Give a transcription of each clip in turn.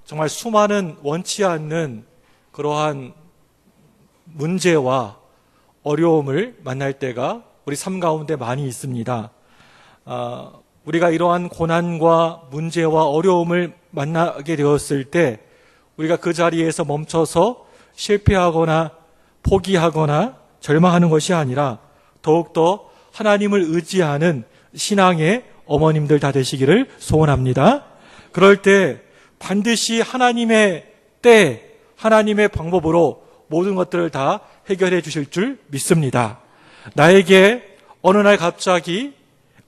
정말 수많은 원치 않는 그러한 문제와 어려움을 만날 때가 우리 삶 가운데 많이 있습니다. 우리가 이러한 고난과 문제와 어려움을 만나게 되었을 때 우리가 그 자리에서 멈춰서 실패하거나 포기하거나 절망하는 것이 아니라 더욱더 하나님을 의지하는 신앙의 어머님들 다 되시기를 소원합니다. 그럴 때 반드시 하나님의 때, 하나님의 방법으로 모든 것들을 다 해결해 주실 줄 믿습니다. 나에게 어느 날 갑자기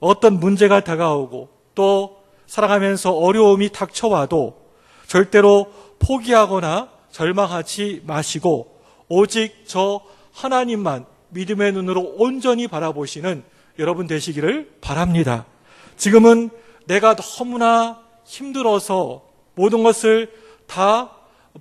어떤 문제가 다가오고 또 살아가면서 어려움이 닥쳐와도 절대로 포기하거나 절망하지 마시고 오직 저 하나님만 믿음의 눈으로 온전히 바라보시는 여러분 되시기를 바랍니다. 지금은 내가 너무나 힘들어서 모든 것을 다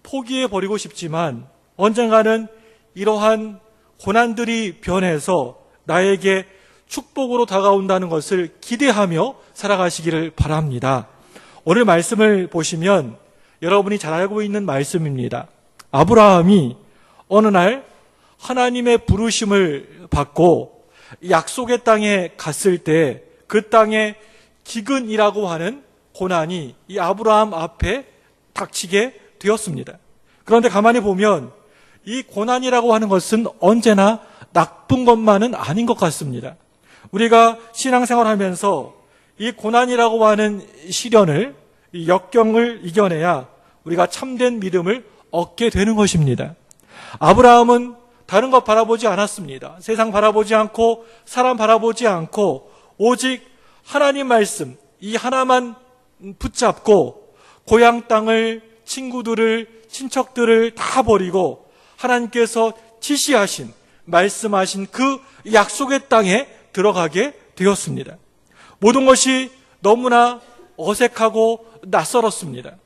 포기해버리고 싶지만 언젠가는 이러한 고난들이 변해서 나에게 축복으로 다가온다는 것을 기대하며 살아가시기를 바랍니다. 오늘 말씀을 보시면 여러분이 잘 알고 있는 말씀입니다. 아브라함이 어느 날 하나님의 부르심을 받고 약속의 땅에 갔을 때 그 땅에 기근이라고 하는 고난이 이 아브라함 앞에 닥치게 되었습니다. 그런데 가만히 보면 이 고난이라고 하는 것은 언제나 나쁜 것만은 아닌 것 같습니다. 우리가 신앙생활하면서 이 고난이라고 하는 시련을, 이 역경을 이겨내야 우리가 참된 믿음을 얻게 되는 것입니다. 아브라함은 다른 것 바라보지 않았습니다. 세상 바라보지 않고 사람 바라보지 않고 오직 하나님 말씀 이 하나만 붙잡고 고향 땅을, 친구들을, 친척들을 다 버리고 하나님께서 지시하신, 말씀하신 그 약속의 땅에 들어가게 되었습니다. 모든 것이 너무나 어색하고 낯설었습니다.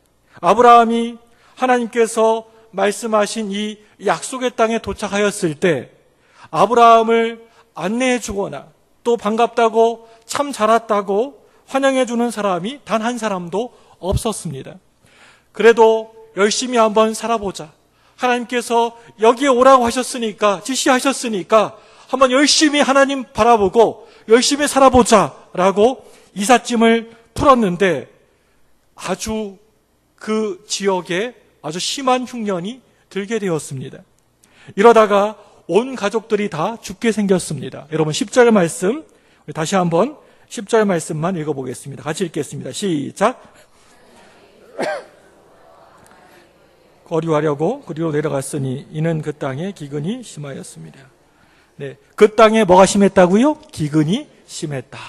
아브라함이 하나님께서 말씀하신 이 약속의 땅에 도착하였을 때 아브라함을 안내해 주거나 또 반갑다고 참 잘 왔다고 환영해 주는 사람이 단 한 사람도 없었습니다. 그래도 열심히 한번 살아보자. 하나님께서 여기에 오라고 하셨으니까, 지시하셨으니까 한번 열심히 하나님 바라보고 열심히 살아보자라고 이삿짐을 풀었는데 아주 그 지역에 아주 심한 흉년이 들게 되었습니다. 이러다가 온 가족들이 다 죽게 생겼습니다. 여러분 10절 말씀 다시 한번 10절 말씀만 읽어보겠습니다. 같이 읽겠습니다. 시작. 거류하려고 그리로 내려갔으니 이는 그 땅에 기근이 심하였습니다. 네, 그 땅에 뭐가 심했다고요? 기근이 심했다.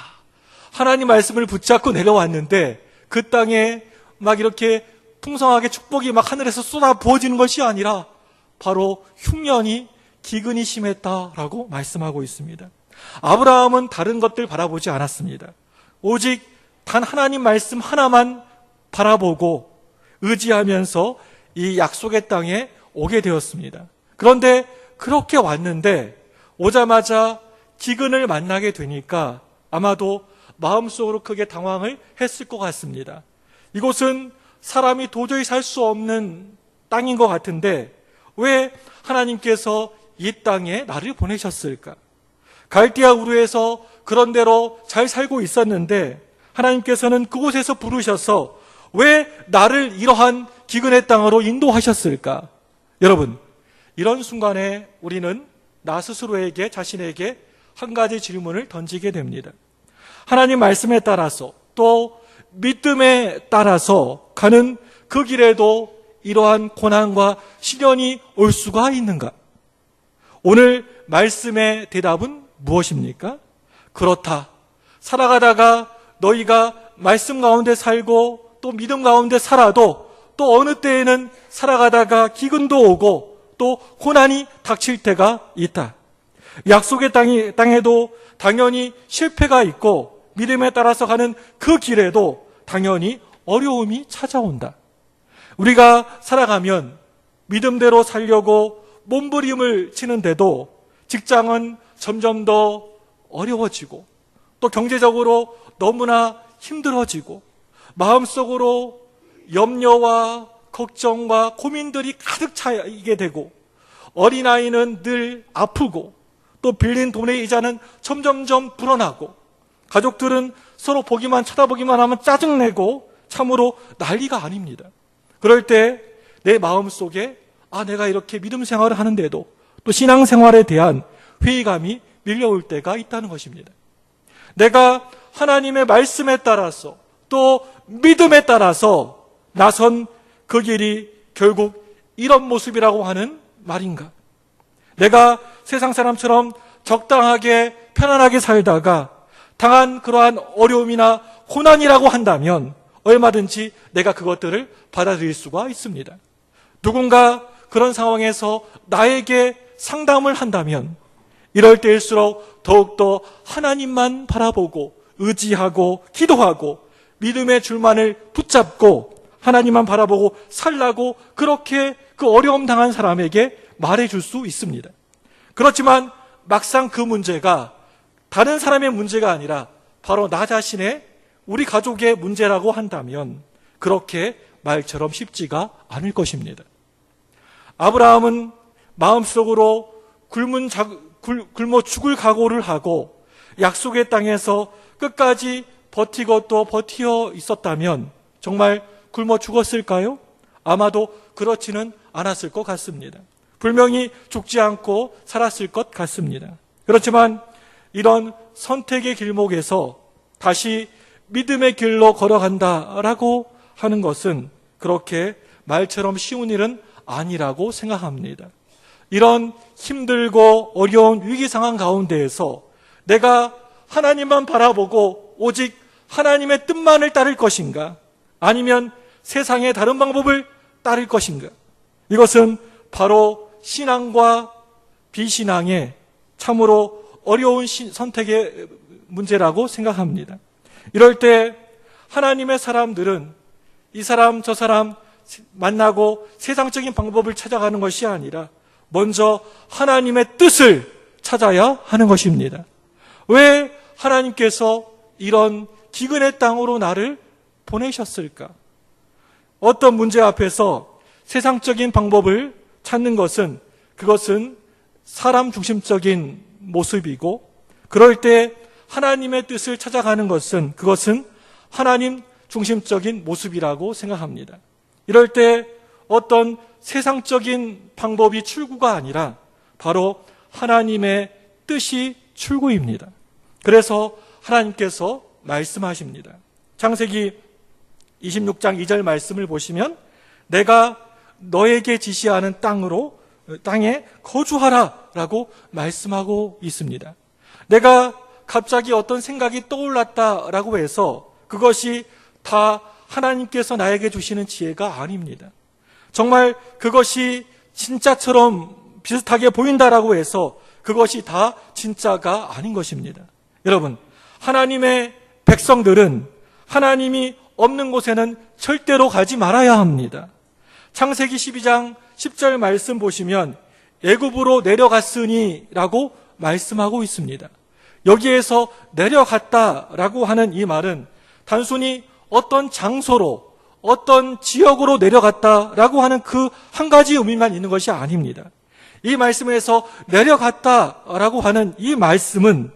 하나님 말씀을 붙잡고 내려왔는데 그 땅에 막 이렇게 풍성하게 축복이 막 하늘에서 쏟아 부어지는 것이 아니라 바로 흉년이 기근이 심했다라고 말씀하고 있습니다. 아브라함은 다른 것들 바라보지 않았습니다. 오직 단 하나님 말씀 하나만 바라보고 의지하면서 이 약속의 땅에 오게 되었습니다. 그런데 그렇게 왔는데 오자마자 기근을 만나게 되니까 아마도 마음속으로 크게 당황을 했을 것 같습니다. 이곳은 사람이 도저히 살 수 없는 땅인 것 같은데 왜 하나님께서 이 땅에 나를 보내셨을까? 갈대아 우르에서 그런 대로 잘 살고 있었는데 하나님께서는 그곳에서 부르셔서 왜 나를 이러한 기근의 땅으로 인도하셨을까? 여러분, 이런 순간에 우리는 나 스스로에게, 자신에게 한 가지 질문을 던지게 됩니다. 하나님 말씀에 따라서 또 믿음에 따라서 가는 그 길에도 이러한 고난과 시련이 올 수가 있는가? 오늘 말씀의 대답은 무엇입니까? 그렇다. 살아가다가 너희가 말씀 가운데 살고 또 믿음 가운데 살아도 또 어느 때에는 살아가다가 기근도 오고 또 고난이 닥칠 때가 있다. 약속의 땅에도 당연히 실패가 있고 믿음에 따라서 가는 그 길에도 당연히 어려움이 찾아온다. 우리가 살아가면 믿음대로 살려고 몸부림을 치는데도 직장은 점점 더 어려워지고 또 경제적으로 너무나 힘들어지고 마음속으로 염려와 걱정과 고민들이 가득 차이게 되고, 어린아이는 늘 아프고, 또 빌린 돈의 이자는 점점점 불어나고, 가족들은 서로 쳐다보기만 하면 짜증내고 참으로 난리가 아닙니다. 그럴 때 내 마음속에 내가 이렇게 믿음 생활을 하는데도 또 신앙생활에 대한 회의감이 밀려올 때가 있다는 것입니다. 내가 하나님의 말씀에 따라서 또 믿음에 따라서 나선 그 길이 결국 이런 모습이라고 하는 말인가? 내가 세상 사람처럼 적당하게 편안하게 살다가 당한 그러한 어려움이나 고난이라고 한다면 얼마든지 내가 그것들을 받아들일 수가 있습니다. 누군가 그런 상황에서 나에게 상담을 한다면 이럴 때일수록 더욱더 하나님만 바라보고 의지하고 기도하고 믿음의 줄만을 붙잡고 하나님만 바라보고 살라고 그렇게 그 어려움 당한 사람에게 말해줄 수 있습니다. 그렇지만 막상 그 문제가 다른 사람의 문제가 아니라 바로 나 자신의, 우리 가족의 문제라고 한다면 그렇게 말처럼 쉽지가 않을 것입니다. 아브라함은 마음속으로 굶어 죽을 각오를 하고 약속의 땅에서 끝까지 버티고 또 버티어 있었다면 정말 굶어 죽었을까요? 아마도 그렇지는 않았을 것 같습니다. 분명히 죽지 않고 살았을 것 같습니다. 그렇지만 이런 선택의 길목에서 다시 믿음의 길로 걸어간다라고 하는 것은 그렇게 말처럼 쉬운 일은 아니라고 생각합니다. 이런 힘들고 어려운 위기 상황 가운데에서 내가 하나님만 바라보고 오직 하나님의 뜻만을 따를 것인가? 아니면 세상의 다른 방법을 따를 것인가? 이것은 바로 신앙과 비신앙의 참으로 어려운 선택의 문제라고 생각합니다. 이럴 때 하나님의 사람들은 이 사람 저 사람 만나고 세상적인 방법을 찾아가는 것이 아니라 먼저 하나님의 뜻을 찾아야 하는 것입니다. 왜 하나님께서 이런 기근의 땅으로 나를 보내셨을까? 어떤 문제 앞에서 세상적인 방법을 찾는 것은 그것은 사람 중심적인 모습이고, 그럴 때 하나님의 뜻을 찾아가는 것은 그것은 하나님 중심적인 모습이라고 생각합니다. 이럴 때 어떤 세상적인 방법이 출구가 아니라 바로 하나님의 뜻이 출구입니다. 그래서 하나님께서 말씀하십니다. 창세기 26장 2절 말씀을 보시면 내가 너에게 지시하는 땅에 거주하라 라고 말씀하고 있습니다. 내가 갑자기 어떤 생각이 떠올랐다라고 해서 그것이 다 하나님께서 나에게 주시는 지혜가 아닙니다. 정말 그것이 진짜처럼 비슷하게 보인다라고 해서 그것이 다 진짜가 아닌 것입니다. 여러분, 하나님의 백성들은 하나님이 없는 곳에는 절대로 가지 말아야 합니다. 창세기 12장 10절 말씀 보시면 애굽으로 내려갔으니 라고 말씀하고 있습니다. 여기에서 내려갔다라고 하는 이 말은 단순히 어떤 장소로, 어떤 지역으로 내려갔다라고 하는 그 한 가지 의미만 있는 것이 아닙니다. 이 말씀에서 내려갔다라고 하는 이 말씀은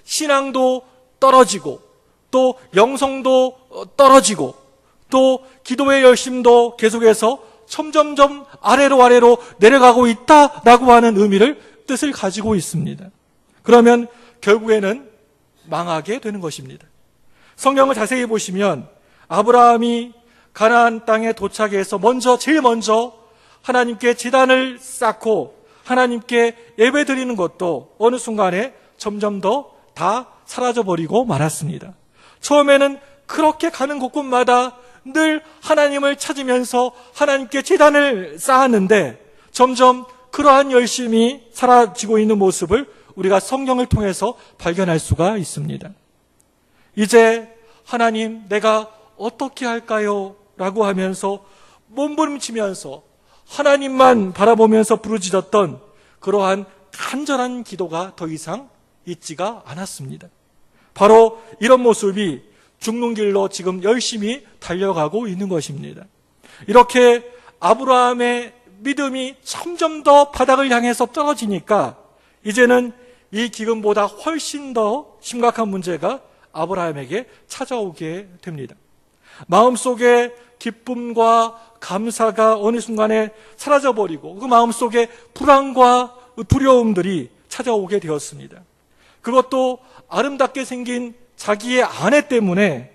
신앙도 떨어지고 또 영성도 떨어지고 또 기도의 열심도 계속해서 점점점 아래로 내려가고 있다라고 하는 뜻을 가지고 있습니다. 그러면 결국에는 망하게 되는 것입니다. 성경을 자세히 보시면 아브라함이 가나안 땅에 도착해서 제일 먼저 하나님께 제단을 쌓고 하나님께 예배드리는 것도 어느 순간에 점점 더 다 사라져버리고 말았습니다. 처음에는 그렇게 가는 곳곳마다 늘 하나님을 찾으면서 하나님께 제단을 쌓았는데 점점 그러한 열심이 사라지고 있는 모습을 우리가 성경을 통해서 발견할 수가 있습니다. 이제 하나님, 내가 어떻게 할까요? 라고 하면서 몸부림치면서 하나님만 바라보면서 부르짖었던 그러한 간절한 기도가 더 이상 있지가 않았습니다. 바로 이런 모습이 죽는 길로 지금 열심히 달려가고 있는 것입니다. 이렇게 아브라함의 믿음이 점점 더 바닥을 향해서 떨어지니까 이제는 이 기근보다 훨씬 더 심각한 문제가 아브라함에게 찾아오게 됩니다. 마음속에 기쁨과 감사가 어느 순간에 사라져버리고 그 마음속에 불안과 두려움들이 찾아오게 되었습니다. 그것도 아름답게 생긴 자기의 아내 때문에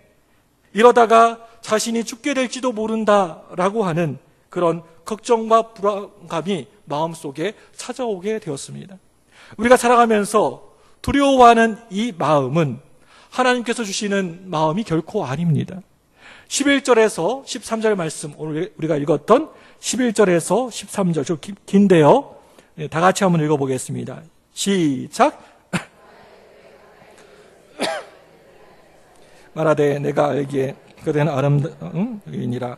이러다가 자신이 죽게 될지도 모른다라고 하는 그런 걱정과 불안감이 마음속에 찾아오게 되었습니다. 우리가 살아가면서 두려워하는 이 마음은 하나님께서 주시는 마음이 결코 아닙니다. 11절에서 13절 말씀, 오늘 우리가 읽었던 11절에서 13절, 좀 긴데요. 다 같이 한번 읽어보겠습니다. 시작! 말하되 내가 알기에 그대는 아름다운 여인이라.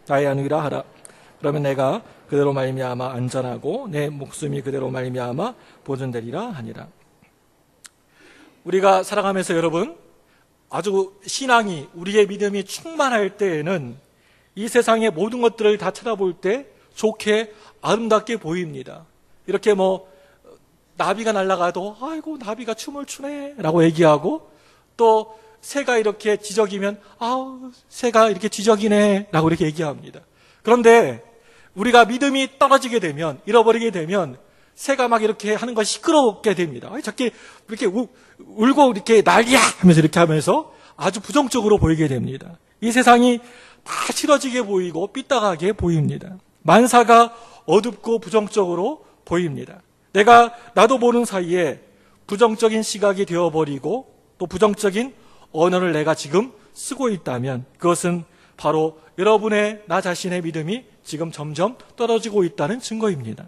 나의 아누이라 하라. 그러면 내가 그대로 말미암아 안전하고 내 목숨이 그대로 말미암아 보존되리라 하니라. 우리가 살아가면서 여러분, 아주 신앙이, 우리의 믿음이 충만할 때에는 이 세상의 모든 것들을 다 쳐다볼 때 좋게 아름답게 보입니다. 이렇게 나비가 날아가도 아이고 나비가 춤을 추네 라고 얘기하고, 또 새가 이렇게 지저귀면 아우 새가 이렇게 지저귀네 라고 이렇게 얘기합니다. 그런데 우리가 믿음이 떨어지게 되면, 잃어버리게 되면 새가 막 이렇게 하는 것이 시끄럽게 됩니다. 자꾸 이렇게 울고 이렇게 난리야 하면서 이렇게 하면서 아주 부정적으로 보이게 됩니다. 이 세상이 다 싫어지게 보이고 삐딱하게 보입니다. 만사가 어둡고 부정적으로 보입니다. 나도 모르는 사이에 부정적인 시각이 되어버리고 또 부정적인 언어를 내가 지금 쓰고 있다면 그것은 바로 여러분의 나 자신의 믿음이 지금 점점 떨어지고 있다는 증거입니다.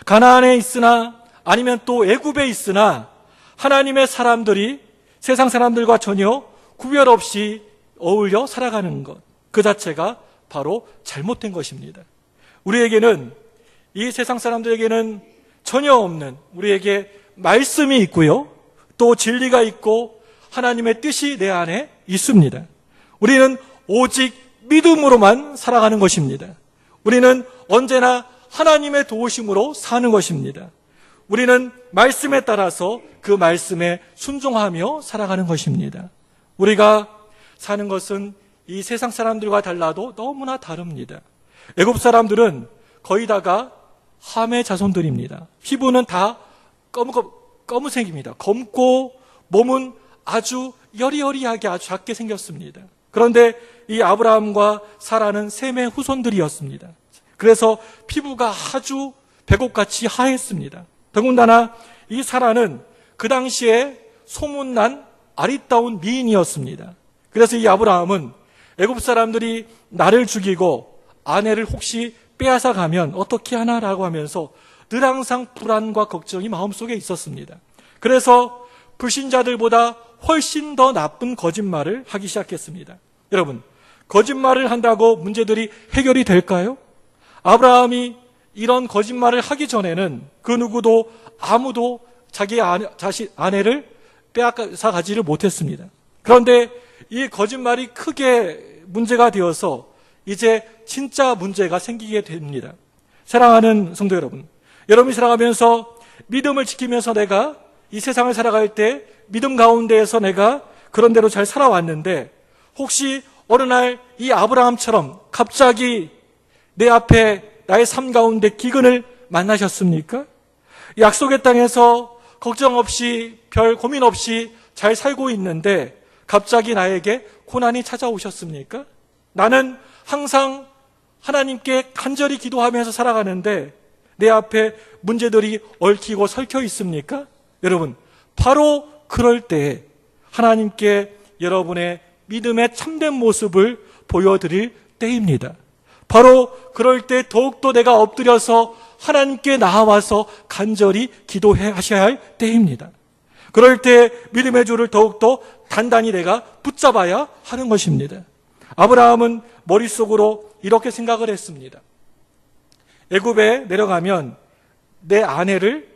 가나안에 있으나 아니면 또 애굽에 있으나 하나님의 사람들이 세상 사람들과 전혀 구별 없이 어울려 살아가는 것, 그 자체가 바로 잘못된 것입니다. 우리에게는, 이 세상 사람들에게는 전혀 없는, 우리에게 말씀이 있고요, 또 진리가 있고 하나님의 뜻이 내 안에 있습니다. 우리는 오직 믿음으로만 살아가는 것입니다. 우리는 언제나 하나님의 도우심으로 사는 것입니다. 우리는 말씀에 따라서 그 말씀에 순종하며 살아가는 것입니다. 우리가 사는 것은 이 세상 사람들과 달라도 너무나 다릅니다. 애굽 사람들은 거의 다가 함의 자손들입니다. 피부는 다 검은색입니다. 검고 몸은 아주 여리여리하게 아주 작게 생겼습니다. 그런데 이 아브라함과 사라는 셈의 후손들이었습니다. 그래서 피부가 아주 백옥같이 하했습니다. 더군다나 이 사라는 그 당시에 소문난 아리따운 미인이었습니다. 그래서 이 아브라함은 애굽 사람들이 나를 죽이고 아내를 혹시 빼앗아 가면 어떻게 하나라고 하면서 늘 항상 불안과 걱정이 마음속에 있었습니다. 그래서 불신자들보다 훨씬 더 나쁜 거짓말을 하기 시작했습니다. 여러분, 거짓말을 한다고 문제들이 해결이 될까요? 아브라함이 이런 거짓말을 하기 전에는 그 누구도 아무도 자기 아내를 빼앗아 가지를 못했습니다. 그런데 이 거짓말이 크게 문제가 되어서 이제 진짜 문제가 생기게 됩니다. 사랑하는 성도 여러분, 여러분이 살아가면서 믿음을 지키면서 내가 이 세상을 살아갈 때 믿음 가운데에서 내가 그런 대로 잘 살아왔는데, 혹시 어느 날 이 아브라함처럼 갑자기 내 앞에 나의 삶 가운데 기근을 만나셨습니까? 약속의 땅에서 걱정 없이 별 고민 없이 잘 살고 있는데 갑자기 나에게 고난이 찾아오셨습니까? 나는 항상 하나님께 간절히 기도하면서 살아가는데 내 앞에 문제들이 얽히고 설켜 있습니까? 여러분, 바로 그럴 때 하나님께 여러분의 믿음의 참된 모습을 보여드릴 때입니다. 바로 그럴 때 더욱더 내가 엎드려서 하나님께 나와서 간절히 기도하셔야 할 때입니다. 그럴 때 믿음의 줄을 더욱더 단단히 내가 붙잡아야 하는 것입니다. 아브라함은 머릿속으로 이렇게 생각을 했습니다. 애굽에 내려가면 내 아내를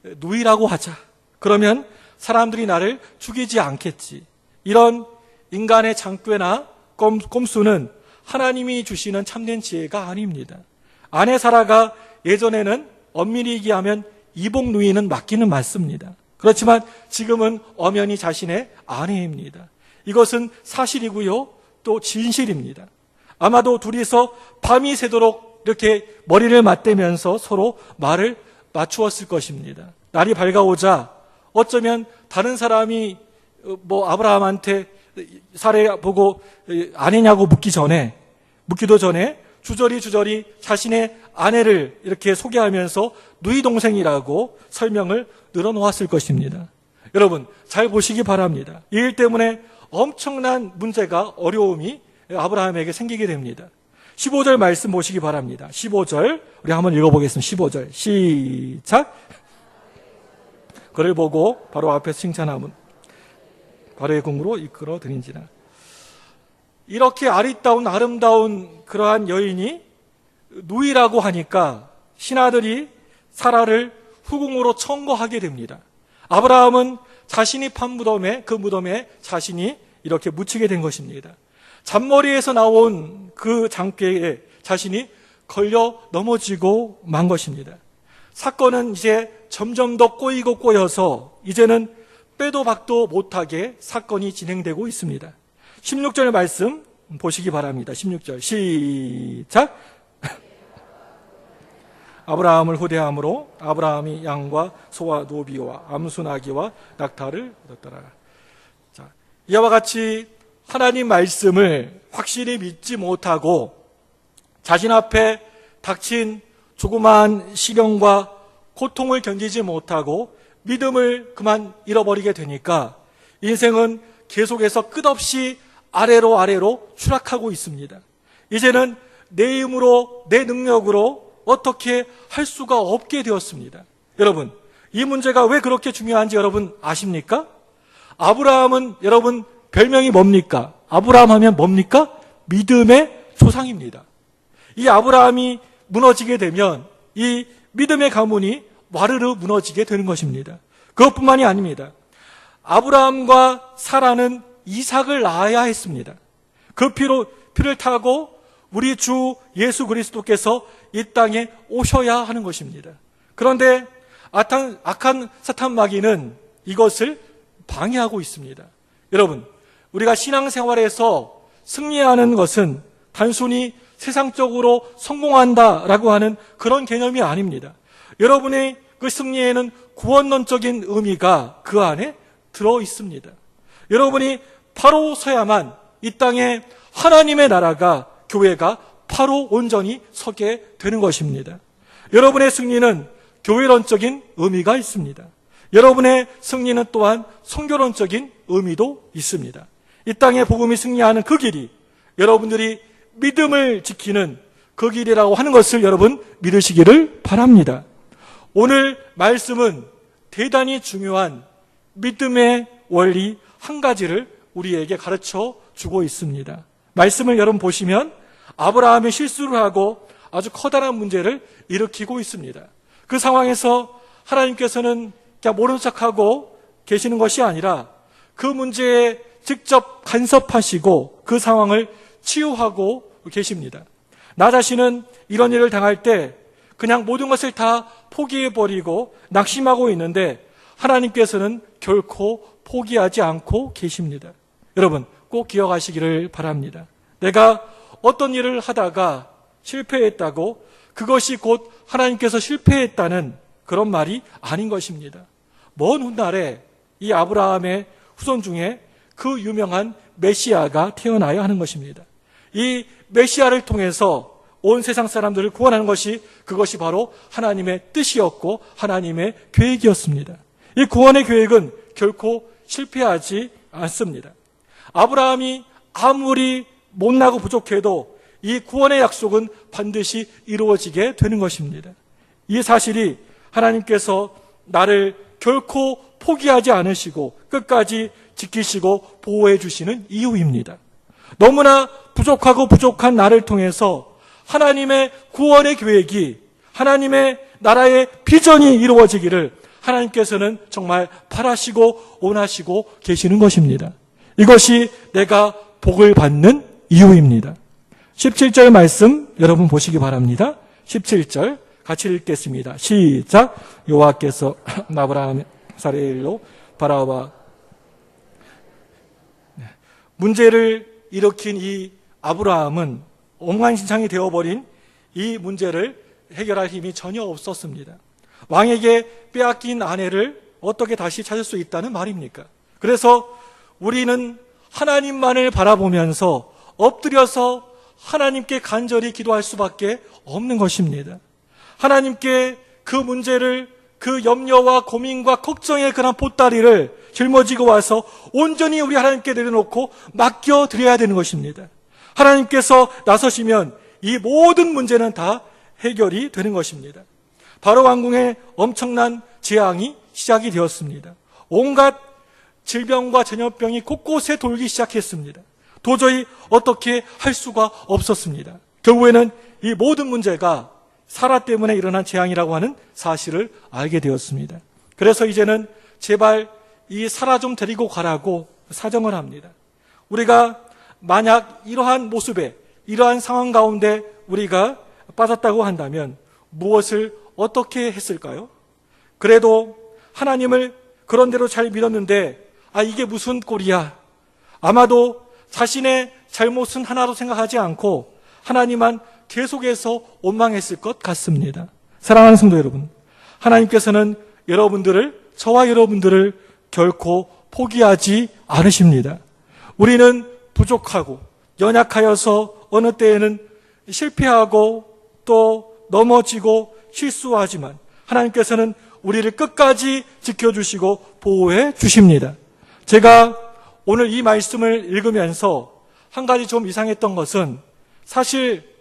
누이라고 하자. 그러면 사람들이 나를 죽이지 않겠지. 이런 인간의 장꾀나 꼼수는 하나님이 주시는 참된 지혜가 아닙니다. 아내 사라가 예전에는 엄밀히 얘기하면 이복 누이는 맞기는 맞습니다. 그렇지만 지금은 엄연히 자신의 아내입니다. 이것은 사실이고요, 또 진실입니다. 아마도 둘이서 밤이 새도록 이렇게 머리를 맞대면서 서로 말을 맞추었을 것입니다. 날이 밝아오자 어쩌면 다른 사람이 아브라함한테 사례 보고 아내냐고 묻기도 전에 주저리 자신의 아내를 이렇게 소개하면서 누이 동생이라고 설명을 늘어놓았을 것입니다. 여러분, 잘 보시기 바랍니다. 이 일 때문에 엄청난 문제가, 어려움이 아브라함에게 생기게 됩니다. 15절 말씀 보시기 바랍니다. 15절 우리 한번 읽어보겠습니다. 15절 시작. 그를 보고 바로 앞에서 칭찬하면 바로의 궁으로 이끌어 드린지라. 이렇게 아름다운 그러한 여인이 누이라고 하니까 신하들이 사라를 후궁으로 청거하게 됩니다. 아브라함은 자신이 판 무덤에, 그 무덤에 자신이 이렇게 묻히게 된 것입니다. 잔머리에서 나온 그 장꾀에 자신이 걸려 넘어지고 만 것입니다. 사건은 이제 점점 더 꼬여서 이제는 빼도 박도 못하게 사건이 진행되고 있습니다. 16절 말씀 보시기 바랍니다. 16절 시작. 아브라함을 후대함으로 아브라함이 양과 소와 노비와 암수나기와 낙타를 얻었더라. 자, 이와 같이 하나님 말씀을 확실히 믿지 못하고 자신 앞에 닥친 조그마한 시련과 고통을 견디지 못하고 믿음을 그만 잃어버리게 되니까 인생은 계속해서 끝없이 아래로 추락하고 있습니다. 이제는 내 힘으로, 내 능력으로 어떻게 할 수가 없게 되었습니다. 여러분, 이 문제가 왜 그렇게 중요한지 여러분 아십니까? 아브라함은 여러분 별명이 뭡니까? 아브라함 하면 뭡니까? 믿음의 조상입니다. 이 아브라함이 무너지게 되면 이 믿음의 가문이 와르르 무너지게 되는 것입니다. 그것뿐만이 아닙니다. 아브라함과 사라는 이삭을 낳아야 했습니다. 그 피를 타고 우리 주 예수 그리스도께서 이 땅에 오셔야 하는 것입니다. 그런데 악한 사탄 마귀는 이것을 방해하고 있습니다. 여러분, 우리가 신앙생활에서 승리하는 것은 단순히 세상적으로 성공한다라고 하는 그런 개념이 아닙니다. 여러분의 그 승리에는 구원론적인 의미가 그 안에 들어 있습니다. 여러분이 바로 서야만 이 땅에 하나님의 나라가, 교회가 바로 온전히 서게 되는 것입니다. 여러분의 승리는 교회론적인 의미가 있습니다. 여러분의 승리는 또한 선교론적인 의미도 있습니다. 이 땅에 복음이 승리하는 그 길이 여러분들이 믿음을 지키는 그 길이라고 하는 것을 여러분 믿으시기를 바랍니다. 오늘 말씀은 대단히 중요한 믿음의 원리 한 가지를 우리에게 가르쳐 주고 있습니다. 말씀을 여러분 보시면 아브라함이 실수를 하고 아주 커다란 문제를 일으키고 있습니다. 그 상황에서 하나님께서는 그냥 모른 척하고 계시는 것이 아니라 그 문제에 직접 간섭하시고 그 상황을 치유하고 계십니다. 나 자신은 이런 일을 당할 때 그냥 모든 것을 다 포기해버리고 낙심하고 있는데 하나님께서는 결코 포기하지 않고 계십니다. 여러분 꼭 기억하시기를 바랍니다. 내가 어떤 일을 하다가 실패했다고 그것이 곧 하나님께서 실패했다는 그런 말이 아닌 것입니다. 먼 훗날에 이 아브라함의 후손 중에 그 유명한 메시아가 태어나야 하는 것입니다. 이 메시아를 통해서 온 세상 사람들을 구원하는 것이 그것이 바로 하나님의 뜻이었고 하나님의 계획이었습니다. 이 구원의 계획은 결코 실패하지 않습니다. 아브라함이 아무리 못나고 부족해도 이 구원의 약속은 반드시 이루어지게 되는 것입니다. 이 사실이 하나님께서 나를 결코 포기하지 않으시고 끝까지 지키시고 보호해 주시는 이유입니다. 너무나 부족하고 부족한 나를 통해서 하나님의 구원의 계획이, 하나님의 나라의 비전이 이루어지기를 하나님께서는 정말 바라시고 원하시고 계시는 것입니다. 이것이 내가 복을 받는 이유입니다. 17절 말씀 여러분 보시기 바랍니다. 17절 같이 읽겠습니다. 시작. 여호와께서 아브라함 사레일로 바라와 문제를 일으킨 이 아브라함은 엉망진창이 되어버린 이 문제를 해결할 힘이 전혀 없었습니다. 왕에게 빼앗긴 아내를 어떻게 다시 찾을 수 있다는 말입니까? 그래서 우리는 하나님만을 바라보면서 엎드려서 하나님께 간절히 기도할 수밖에 없는 것입니다. 하나님께 그 문제를, 그 염려와 고민과 걱정의 그런 보따리를 짊어지고 와서 온전히 우리 하나님께 내려놓고 맡겨드려야 되는 것입니다. 하나님께서 나서시면 이 모든 문제는 다 해결이 되는 것입니다. 바로 왕궁에 엄청난 재앙이 시작이 되었습니다. 온갖 질병과 전염병이 곳곳에 돌기 시작했습니다. 도저히 어떻게 할 수가 없었습니다. 결국에는 이 모든 문제가 사라 때문에 일어난 재앙이라고 하는 사실을 알게 되었습니다. 그래서 이제는 제발 이 사라 좀 데리고 가라고 사정을 합니다. 우리가 만약 이러한 모습에, 이러한 상황 가운데 우리가 빠졌다고 한다면 무엇을 어떻게 했을까요? 그래도 하나님을 그런대로 잘 믿었는데 이게 무슨 꼴이야. 아마도 자신의 잘못은 하나로 생각하지 않고 하나님만 계속해서 원망했을 것 같습니다. 사랑하는 성도 여러분, 하나님께서는 여러분들을, 저와 여러분들을 결코 포기하지 않으십니다. 우리는 부족하고 연약하여서 어느 때에는 실패하고 또 넘어지고 실수하지만 하나님께서는 우리를 끝까지 지켜주시고 보호해 주십니다. 제가 오늘 이 말씀을 읽으면서 한 가지 좀 이상했던 것은 사실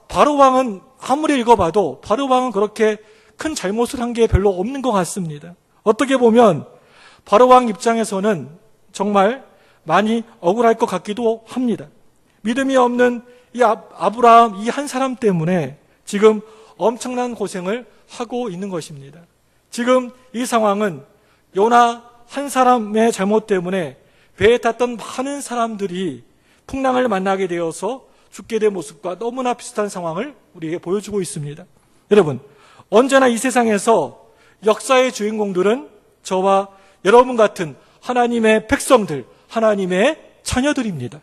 바로왕은 아무리 읽어봐도 바로왕은 그렇게 큰 잘못을 한 게 별로 없는 것 같습니다. 어떻게 보면 바로왕 입장에서는 정말 많이 억울할 것 같기도 합니다. 믿음이 없는 이 아브라함 이 한 사람 때문에 지금 엄청난 고생을 하고 있는 것입니다. 지금 이 상황은 요나 한 사람의 잘못 때문에 배에 탔던 많은 사람들이 풍랑을 만나게 되어서 죽게 된 모습과 너무나 비슷한 상황을 우리에게 보여주고 있습니다. 여러분, 언제나 이 세상에서 역사의 주인공들은 저와 여러분 같은 하나님의 백성들, 하나님의 자녀들입니다.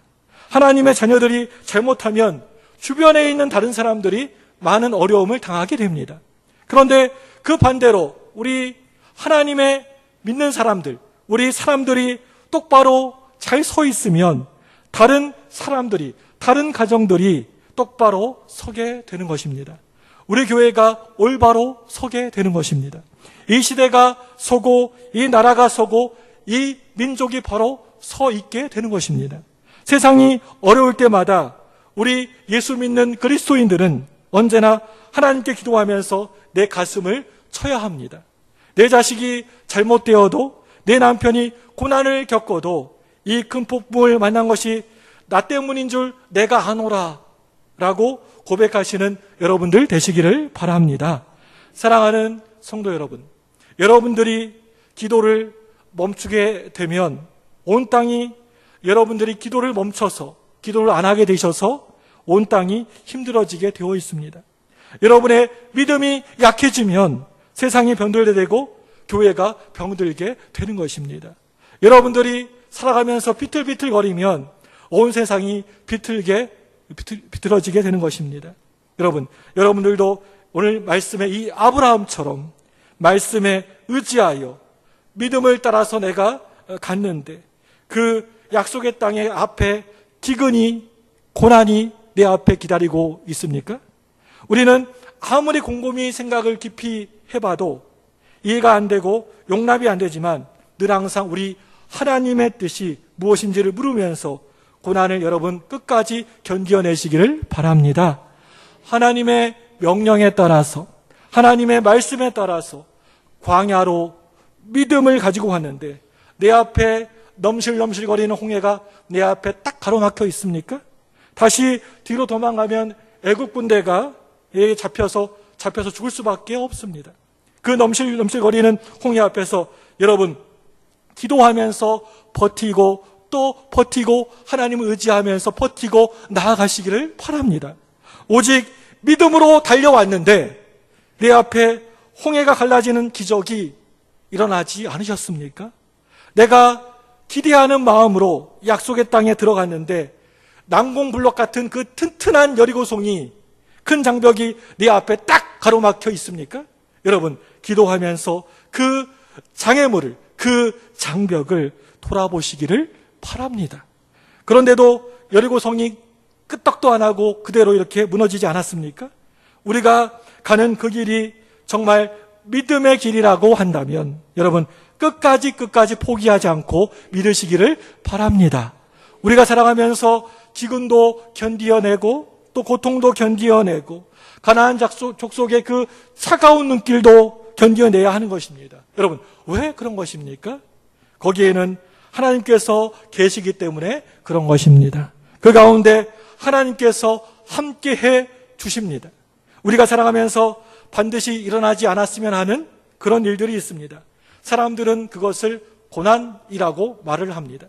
하나님의 자녀들이 잘못하면 주변에 있는 다른 사람들이 많은 어려움을 당하게 됩니다. 그런데 그 반대로 우리 하나님의 믿는 사람들, 우리 사람들이 똑바로 잘 서 있으면 다른 사람들이, 다른 가정들이 똑바로 서게 되는 것입니다. 우리 교회가 올바로 서게 되는 것입니다. 이 시대가 서고, 이 나라가 서고, 이 민족이 바로 서 있게 되는 것입니다. 세상이 어려울 때마다 우리 예수 믿는 그리스도인들은 언제나 하나님께 기도하면서 내 가슴을 쳐야 합니다. 내 자식이 잘못되어도, 내 남편이 고난을 겪어도 이 큰 폭풍을 만난 것이 나 때문인 줄 내가 아노라 라고 고백하시는 여러분들 되시기를 바랍니다. 사랑하는 성도 여러분, 여러분들이 기도를 멈추게 되면 온 땅이, 여러분들이 기도를 멈춰서 기도를 안 하게 되셔서 온 땅이 힘들어지게 되어 있습니다. 여러분의 믿음이 약해지면 세상이 병들게 되고 교회가 병들게 되는 것입니다. 여러분들이 살아가면서 비틀비틀거리면 온 세상이 비틀어지게 되는 것입니다. 여러분들도 오늘 말씀의 이 아브라함처럼 말씀에 의지하여 믿음을 따라서 내가 갔는데 그 약속의 땅의 앞에 기근이, 고난이 내 앞에 기다리고 있습니까? 우리는 아무리 곰곰이 생각을 깊이 해봐도 이해가 안 되고 용납이 안 되지만 늘 항상 우리 하나님의 뜻이 무엇인지를 물으면서 고난을 여러분 끝까지 견뎌내시기를 바랍니다. 하나님의 명령에 따라서, 하나님의 말씀에 따라서 광야로 믿음을 가지고 왔는데 내 앞에 넘실넘실거리는 홍해가 내 앞에 딱 가로막혀 있습니까? 다시 뒤로 도망가면 애국 군대가 잡혀서 죽을 수밖에 없습니다. 그 넘실넘실거리는 홍해 앞에서 여러분 기도하면서 버티고 또 버티고 하나님을 의지하면서 버티고 나아가시기를 바랍니다. 오직 믿음으로 달려왔는데 내 앞에 홍해가 갈라지는 기적이 일어나지 않으셨습니까? 내가 기대하는 마음으로 약속의 땅에 들어갔는데 난공불락 같은 그 튼튼한 여리고성이 큰 장벽이 내 앞에 딱 가로막혀 있습니까? 여러분 기도하면서 그 장애물을 그 장벽을 돌아보시기를 바랍니다. 그런데도 여리고성이 끄떡도 안 하고 그대로 이렇게 무너지지 않았습니까? 우리가 가는 그 길이 정말 믿음의 길이라고 한다면 여러분 끝까지 포기하지 않고 믿으시기를 바랍니다. 우리가 살아가면서 기근도 견디어내고 또 고통도 견디어내고 가나안 족속의 그 차가운 눈길도 견디어내야 하는 것입니다. 여러분 왜 그런 것입니까? 거기에는 하나님께서 계시기 때문에 그런 것입니다. 그 가운데 하나님께서 함께해 주십니다. 우리가 살아가면서 반드시 일어나지 않았으면 하는 그런 일들이 있습니다. 사람들은 그것을 고난이라고 말을 합니다.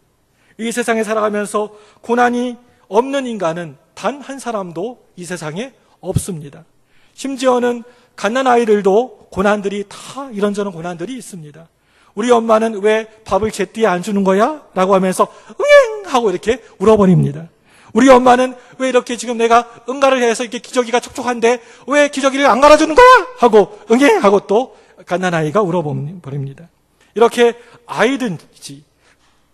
이 세상에 살아가면서 고난이 없는 인간은 단 한 사람도 이 세상에 없습니다. 심지어는 갓난아이들도 고난들이 다 이런저런 고난들이 있습니다. 우리 엄마는 왜 밥을 제때에 안 주는 거야? 라고 하면서 응행 하고 이렇게 울어버립니다. 우리 엄마는 왜 이렇게 지금 내가 응가를 해서 이렇게 기저귀가 촉촉한데 왜 기저귀를 안 갈아주는 거야? 하고 응행 하고 또 갓난아이가 울어버립니다. 이렇게 아이든지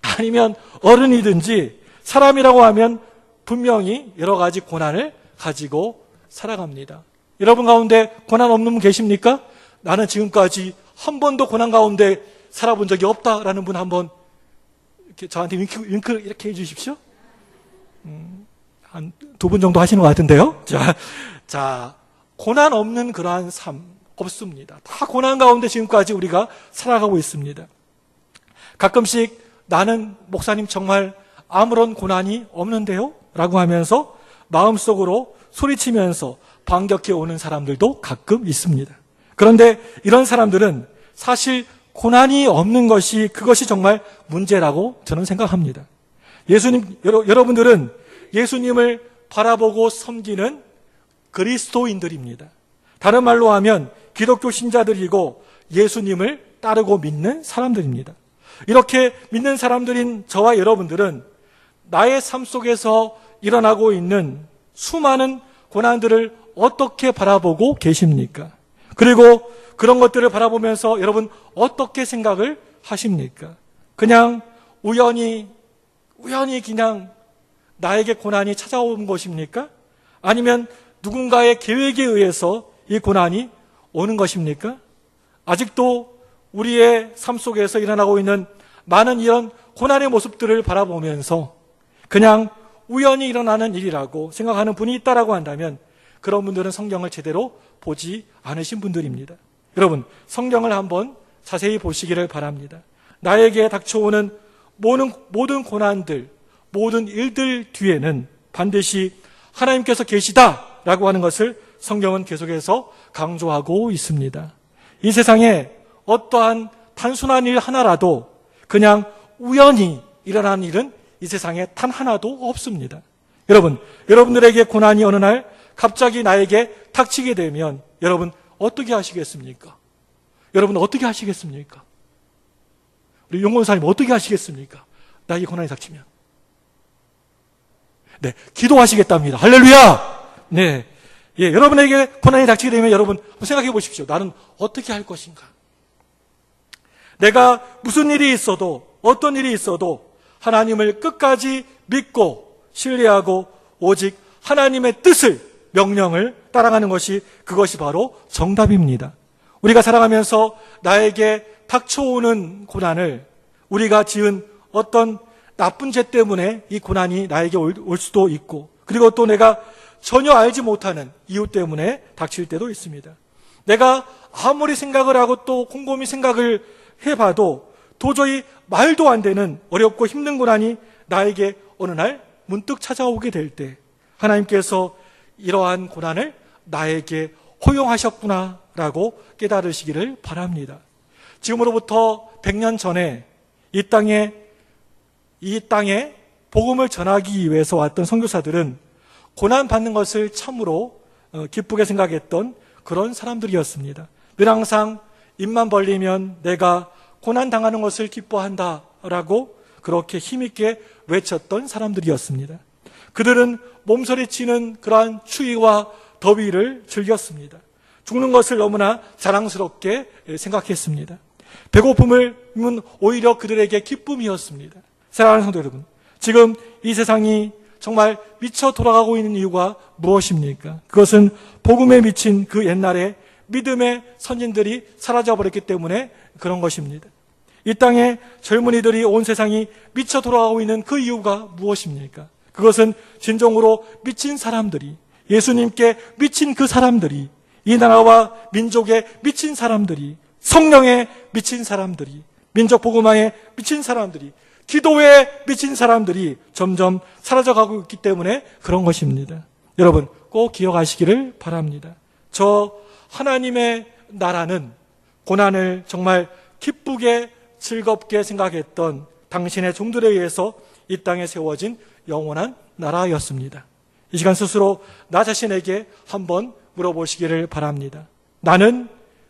아니면 어른이든지 사람이라고 하면 분명히 여러 가지 고난을 가지고 살아갑니다. 여러분 가운데 고난 없는 분 계십니까? 나는 지금까지 한 번도 고난 가운데 살아본 적이 없다라는 분 한번 이렇게 저한테 윙크 이렇게 해주십시오. 한 2분 정도 하시는 것 같은데요. 자, 고난 없는 그러한 삶 없습니다. 다 고난 가운데 지금까지 우리가 살아가고 있습니다. 가끔씩 나는 목사님 정말 아무런 고난이 없는데요? 라고 하면서 마음속으로 소리치면서 반격해 오는 사람들도 가끔 있습니다. 그런데 이런 사람들은 사실 고난이 없는 그것이 정말 문제라고 저는 생각합니다. 여러분들은 예수님을 바라보고 섬기는 그리스도인들입니다. 다른 말로 하면 기독교 신자들이고 예수님을 따르고 믿는 사람들입니다. 이렇게 믿는 사람들인 저와 여러분들은 나의 삶 속에서 일어나고 있는 수많은 고난들을 어떻게 바라보고 계십니까? 그리고 그런 것들을 바라보면서 여러분 어떻게 생각을 하십니까? 그냥 우연히 그냥 나에게 고난이 찾아온 것입니까? 아니면 누군가의 계획에 의해서 이 고난이 오는 것입니까? 아직도 우리의 삶 속에서 일어나고 있는 많은 이런 고난의 모습들을 바라보면서 그냥 우연히 일어나는 일이라고 생각하는 분이 있다라고 한다면 그런 분들은 성경을 제대로 보지 않으신 분들입니다. 여러분, 성경을 한번 자세히 보시기를 바랍니다. 나에게 닥쳐오는 모든 고난들, 모든 일들 뒤에는 반드시 하나님께서 계시다라고 하는 것을 성경은 계속해서 강조하고 있습니다. 이 세상에 어떠한 단순한 일 하나라도 그냥 우연히 일어나는 일은 이 세상에 단 하나도 없습니다. 여러분들에게 고난이 어느 날 갑자기 나에게 닥치게 되면 여러분 어떻게 하시겠습니까? 여러분 어떻게 하시겠습니까? 우리 용건사님 어떻게 하시겠습니까? 나에게 고난이 닥치면. 네, 기도하시겠답니다. 할렐루야! 네. 예, 여러분에게 고난이 닥치게 되면 여러분 한번 생각해 보십시오. 나는 어떻게 할 것인가? 내가 무슨 일이 있어도 어떤 일이 있어도 하나님을 끝까지 믿고 신뢰하고 오직 하나님의 뜻을 명령을 따라가는 그것이 바로 정답입니다. 우리가 살아가면서 나에게 닥쳐오는 고난을 우리가 지은 어떤 나쁜 죄 때문에 이 고난이 나에게 올 수도 있고 그리고 또 내가 전혀 알지 못하는 이유 때문에 닥칠 때도 있습니다. 내가 아무리 생각을 하고 또 곰곰이 생각을 해봐도 도저히 말도 안 되는 어렵고 힘든 고난이 나에게 어느 날 문득 찾아오게 될 때 하나님께서 이러한 고난을 나에게 허용하셨구나라고 깨달으시기를 바랍니다. 지금으로부터 100년 전에 이 땅에 복음을 전하기 위해서 왔던 선교사들은 고난받는 것을 참으로 기쁘게 생각했던 그런 사람들이었습니다. 늘 항상 입만 벌리면 내가 고난당하는 것을 기뻐한다라고 그렇게 힘있게 외쳤던 사람들이었습니다. 그들은 몸서리치는 그러한 추위와 더위를 즐겼습니다. 죽는 것을 너무나 자랑스럽게 생각했습니다. 배고픔은 오히려 그들에게 기쁨이었습니다. 사랑하는 성도 여러분, 지금 이 세상이 정말 미쳐 돌아가고 있는 이유가 무엇입니까? 그것은 복음에 미친 그 옛날에 믿음의 선진들이 사라져버렸기 때문에 그런 것입니다. 이 땅에 젊은이들이 온 세상이 미쳐 돌아가고 있는 그 이유가 무엇입니까? 그것은 진정으로 미친 사람들이, 예수님께 미친 그 사람들이, 이 나라와 민족에 미친 사람들이, 성령에 미친 사람들이, 민족 복음화에 미친 사람들이, 기도에 미친 사람들이 점점 사라져가고 있기 때문에 그런 것입니다. 여러분 꼭 기억하시기를 바랍니다. 저 하나님의 나라는 고난을 정말 기쁘게 즐겁게 생각했던 당신의 종들에 의해서 이 땅에 세워진 영원한 나라였습니다. 이 시간 스스로 나 자신에게 한번 물어보시기를 바랍니다.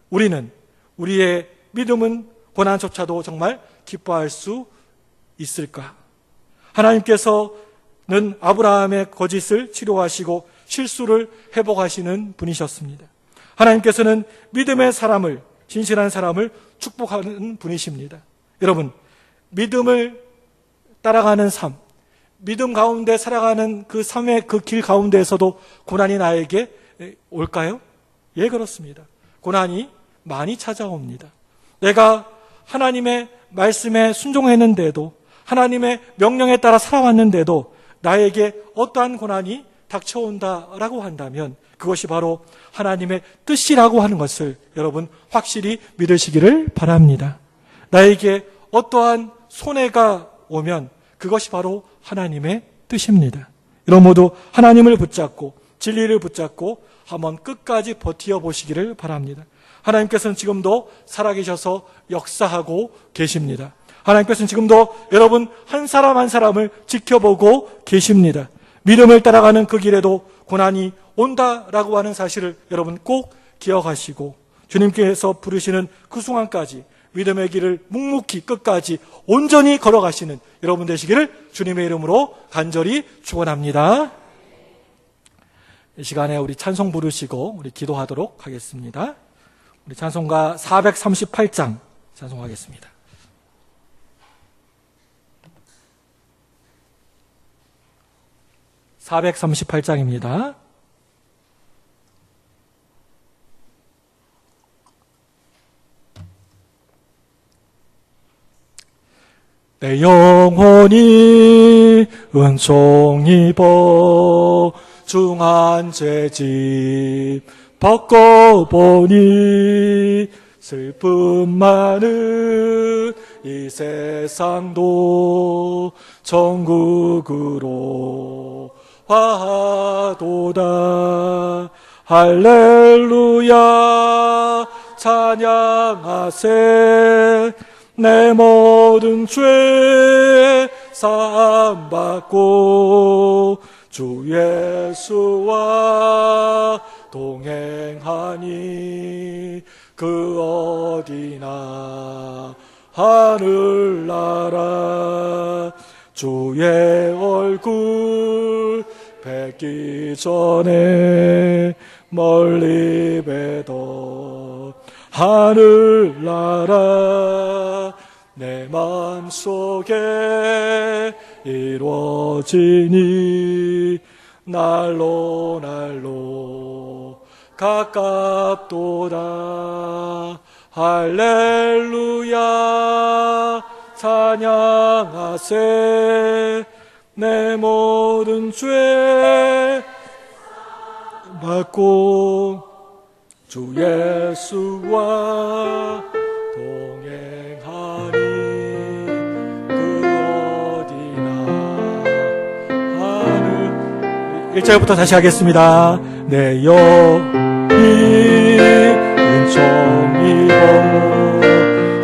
우리는 우리의 믿음은 고난조차도 정말 기뻐할 수 있을까? 하나님께서는 아브라함의 거짓을 치료하시고 실수를 회복하시는 분이셨습니다. 하나님께서는 믿음의 사람을, 진실한 사람을 축복하는 분이십니다. 여러분, 믿음을 따라가는 삶, 믿음 가운데 살아가는 그 삶의 그 길 가운데에서도 고난이 나에게 올까요? 예, 그렇습니다. 고난이 많이 찾아옵니다. 내가 하나님의 말씀에 순종했는데도, 하나님의 명령에 따라 살아왔는데도 나에게 어떠한 고난이 닥쳐온다라고 한다면 그것이 바로 하나님의 뜻이라고 하는 것을 여러분 확실히 믿으시기를 바랍니다. 나에게 어떠한 손해가 오면 그것이 바로 하나님의 뜻입니다. 여러분 모두 하나님을 붙잡고 진리를 붙잡고 한번 끝까지 버티어 보시기를 바랍니다. 하나님께서는 지금도 살아계셔서 역사하고 계십니다. 하나님께서는 지금도 여러분 한 사람 한 사람을 지켜보고 계십니다. 믿음을 따라가는 그 길에도 고난이 온다라고 하는 사실을 여러분 꼭 기억하시고 주님께서 부르시는 그 순간까지 믿음의 길을 묵묵히 끝까지 온전히 걸어가시는 여러분 되시기를 주님의 이름으로 간절히 축원합니다. 이 시간에 우리 찬송 부르시고 우리 기도하도록 하겠습니다. 우리 찬송가 438장 찬송하겠습니다. (438장입니다) 내 영혼이 은총 입어 중한 죄짐 벗고보니 슬픔 많은 이 세상도 천국으로 화도다. 할렐루야 찬양하세. 내 모든 죄 사함받고 주 예수와 동행하니 그 어디나 하늘나라 주의 얼굴 뵙기 전에 멀리 뵈던 하늘나라 내 맘속에 이루어지니 날로 날로 가깝도다. 할렐루야 찬양하세. 내 모든 죄 받고 주 예수와 동행하니 그 어디나 하늘. 1절부터 다시 하겠습니다. 내 은총이고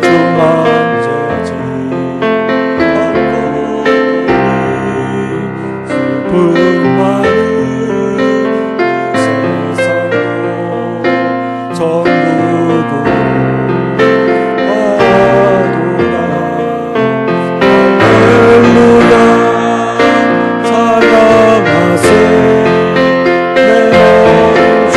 중앙재지 슬픔 많은 이 세상도 전부도 아도나 할렐루야 찬양하세 내 모든 죄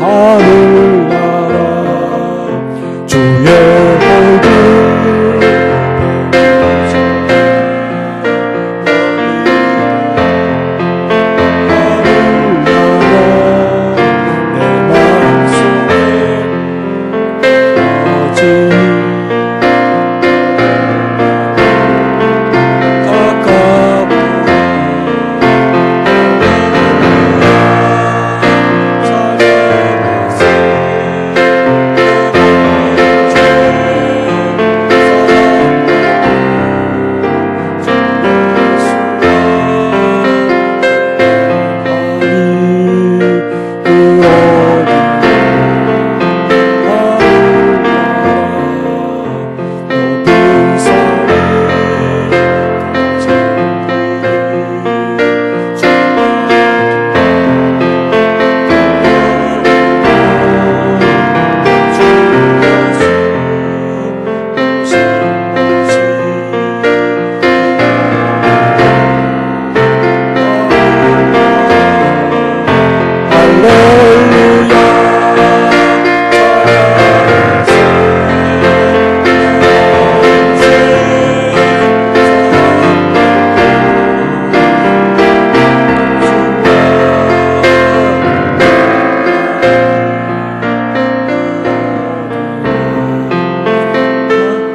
하늘나라 주의 얼굴 하늘나라 내 마음속에 어지니 가깝다